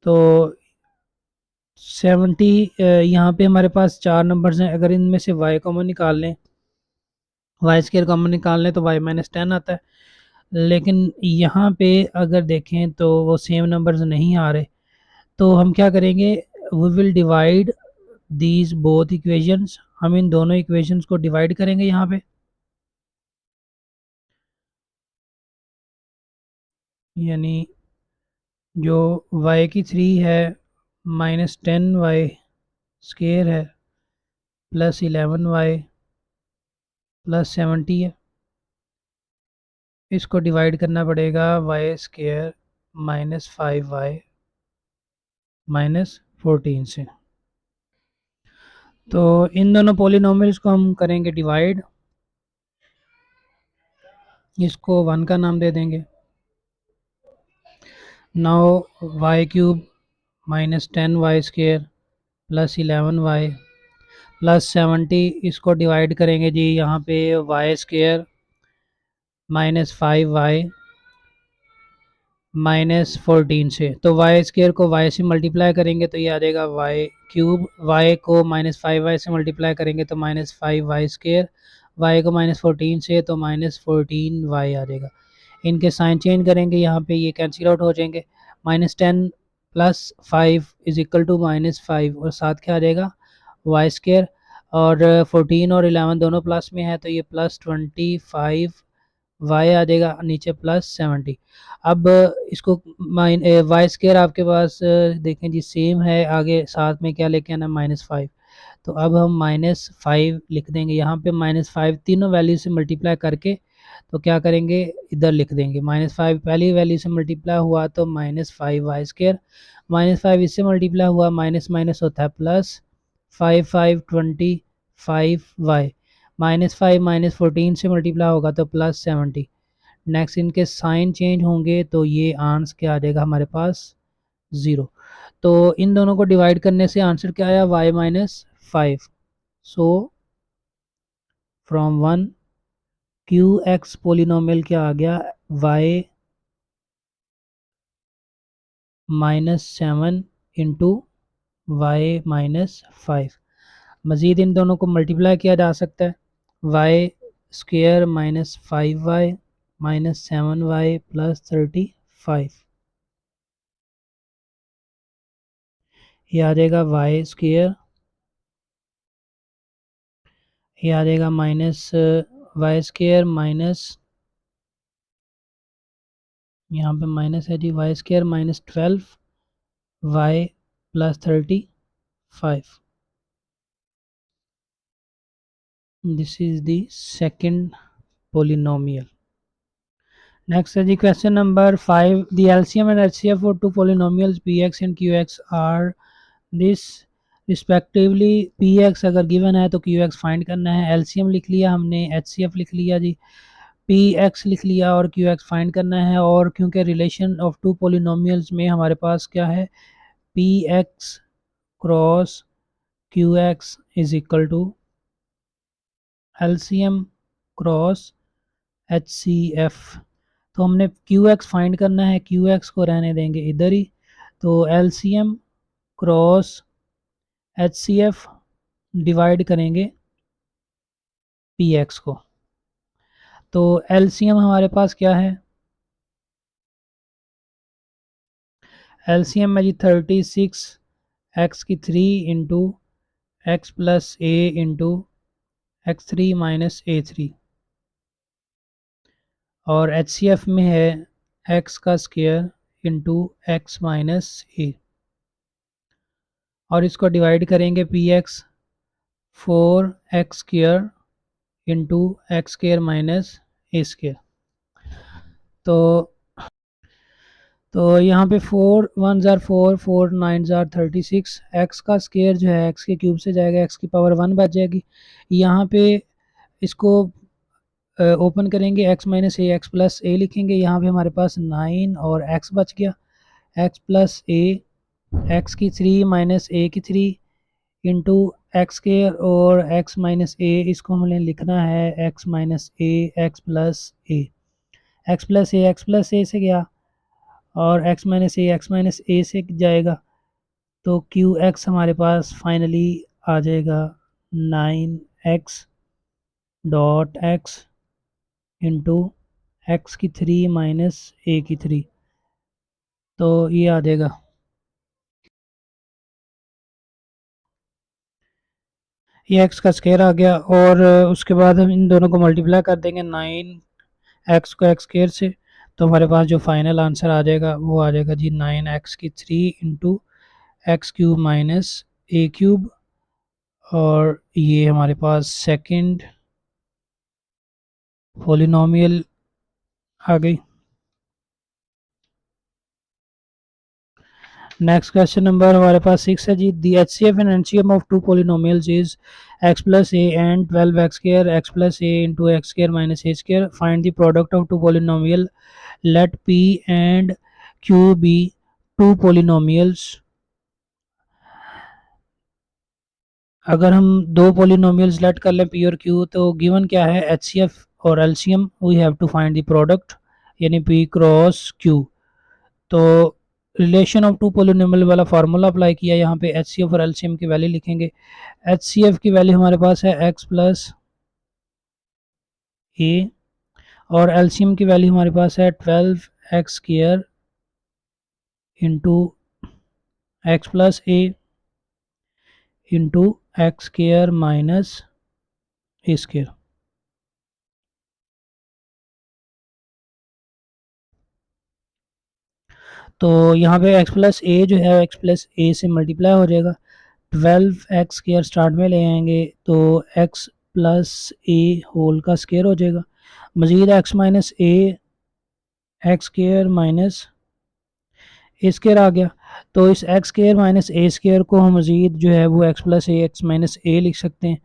A: तो 70 यहाँ पे हमारे पास 4 नंबर्स हैं, अगर इनमें से y कॉमन निकाल लें, y² कॉमन निकाल लें तो y-10 आता है। लेकिन यहाँ पे अगर देखें तो वो सेम नंबर्स नहीं आ रहे, तो हम क्या करेंगे, we will divide these both equations. हम इन दोनों इक्वेशंस को डिवाइड करेंगे यहाँ पे, यानी जो y3 है -10 y² है प्लस 11 y प्लस 70 है, इसको डिवाइड करना पड़ेगा y² माइनस 5y माइनस 14 से। तो इन दोनों पोलिनोमियल्स को हम करेंगे डिवाइड, इसको 1 का नाम दे देंगे। Now y³ minus 10 y² plus 11 y plus 70, इसको डिवाइड करेंगे जी यहाँ पे y² माइनस 5y माइनस 14 से। तो y² को y से मल्टीप्लाई करेंगे तो ये आ जाएगा y³ y को माइनस 5y से मल्टीप्लाई करेंगे तो माइनस 5y², y को माइनस 14 से तो माइनस 14y आ जाएगा। इनके साइन चेंज करेंगे, यहाँ पे ये कैंसिल आउट हो जाएंगे। -10 प्लस 5 इज इक्वल टू -5, और साथ क्या आ जाएगा y², और 14 और 11 दोनों प्लस में है तो ये प्लस 25 y आ जाएगा, नीचे प्लस 70। अब इसको y² आपके पास देखें जी सेम है, आगे साथ में क्या लेके आना -5, तो अब हम -5 लिख देंगे यहाँ पे। -5 तीनों वैल्यू से मल्टीप्लाई करके तो क्या करेंगे, इधर लिख देंगे। -5 पहली वैल्यू से मल्टीप्लाई हुआ तो -5y², -5 इससे मल्टीप्लाई हुआ, माइनस माइनस होता है प्लस, 5 5 25y, -5 माइनस 14 से मल्टीप्लाई होगा तो प्लस 70। नेक्स्ट इनके साइन चेंज होंगे तो ये आंसर क्या आ जाएगा हमारे पास 0। तो इन दोनों को डिवाइड करने से आंसर क्या आया y-5। So from 1 QX polynomial क्या आ गया y-7 इंटू y-5। मज़ीद इन दोनों को मल्टीप्लाई किया जा सकता है, y² minus 5y minus 7y plus 35, ये आ जाएगा y², ये आ जाएगा माइनस y² माइनस, यहाँ पे माइनस है जी, y² minus 12y plus 35। This is the second polynomial। Next है जी question number 5, the LCM and HCF for two polynomials p x and q x are this respectively. P x अगर given है तो Q x find करना है। LCM लिख लिया हमने, एच सी एफ लिख लिया जी, पी एक्स लिख लिया और क्यू एक्स फाइंड करना है। और क्योंकि रिलेशन ऑफ टू पोलिनोमियल्स में हमारे पास क्या है, P x cross Q x is equal to LCM cross H C F. तो हमने क्यू एक्स फाइंड करना है, क्यू एक्स को रहने देंगे इधर ही। तो LCM cross H C F divide करेंगे पी एक्स को। तो एलसीएम हमारे पास क्या है, एलसीएम में जी 36 एक्स की 3 into x plus a into x three minus a three, और एच सी एफ में है एक्स का square into x minus a, और इसको डिवाइड करेंगे P x 4 x square into x square minus a square. तो यहाँ पे 4 1 ज़ार 4 4 9 ज़ार 36, एक्स का स्क्वायर जो है एक्स के क्यूब से जाएगा, एक्स की पावर 1 बच जाएगी। यहाँ पे इसको ओपन करेंगे, x minus a x plus ए लिखेंगे। यहाँ पे हमारे पास 9 और एक्स बच गया, एक्स प्लस ए, एक्स की 3 माइनस ए की 3 इंटू एक्स के और एक्स माइनस ए, इसको हमें लिखना है x minus a x plus a. X plus a x plus ए से गया और एक्स माइनस ए से जाएगा, तो क्यू एक्स हमारे पास फाइनली आ जाएगा 9x dot x into x की 3 माइनस ए की 3। तो ये आ जाएगा, ये एक्स का स्क्वायर आ गया। और उसके बाद हम इन दोनों को मल्टीप्लाई कर देंगे 9x को एक्स स्क्वायर से, तो हमारे पास जो फाइनल आंसर आ जाएगा वो आ जाएगा जी 9x की 3 इंटू एक्स क्यूब माइनस ए क्यूब, और ये हमारे पास सेकंड पोलिनोमियल आ गई। नेक्स्ट क्वेश्चन नंबर हमारे पास 6 है जी, the H C F and LCM of two polynomials is x plus a and 12 x square x plus a into x square minus a square, find the product of two polynomial, let p and q be two polynomials. अगर हम दो polynomials late कर लें P और Q, तो given क्या है, H C F और LCM, we have to find the product यानी पी क्रॉस क्यू। तो रिलेशन ऑफ टू पोलिनोमियल वाला फार्मूला अप्लाई किया, यहाँ पे एच सी एफ और एलसीएम की वैल्यू लिखेंगे। एच सी एफ की वैल्यू हमारे पास है एक्स प्लस ए, और एलसीएम की वैल्यू हमारे पास है 12 x square into x plus a into x square minus a square. तो यहाँ पे x प्लस ए जो है x प्लस ए से मल्टीप्लाई हो जाएगा, 12 एक्स स्क्वायर स्टार्ट में ले आएंगे तो x प्लस ए होल का स्क्वायर हो जाएगा, मज़ीद x minus a x square minus a square आ गया। तो इस x square minus a square को हम मज़ीद जो है वो x plus a x minus a लिख सकते हैं।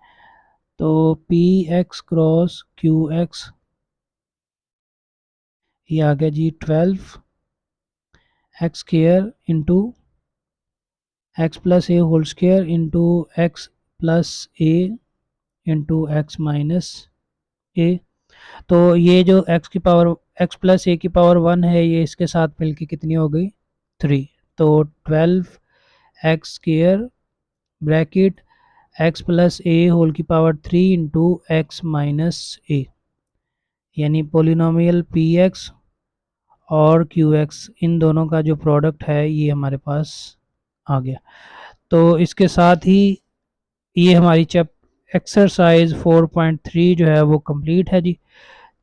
A: तो p x cross Q x, ये आ गया जी 12 x square into x plus a whole square into x plus a into x minus ए। तो ये जो एक्स की पावर एक्स प्लस ए की पावर 1 है, ये इसके साथ मिलके कितनी हो गई 3। तो 12 x square bracket x plus a whole की power 3 into x minus a, यानी पोलिनोमियल पी एक्स और क्यू एक्स इन दोनों का जो प्रोडक्ट है ये हमारे पास आ गया। तो इसके साथ ही ये हमारी एक्सरसाइज 4.3 जो है वो कंप्लीट है जी।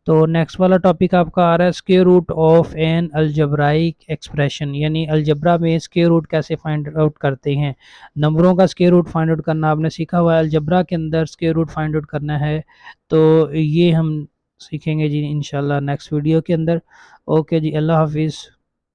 A: तो नेक्स्ट वाला टॉपिक आपका आ रहा है square root of an algebraic expression, यानी अलजब्रा में स्क्वायर रूट कैसे फाइंड आउट करते हैं। नंबरों का स्क्वायर रूट फाइंड आउट करना आपने सीखा हुआ है, अलजब्रा के अंदर स्क्वायर रूट फाइंड आउट करना है। तो ये हम सीखेंगे जी इंशाल्लाह नेक्स्ट वीडियो के अंदर। ओके जी, अल्लाह हाफिज़।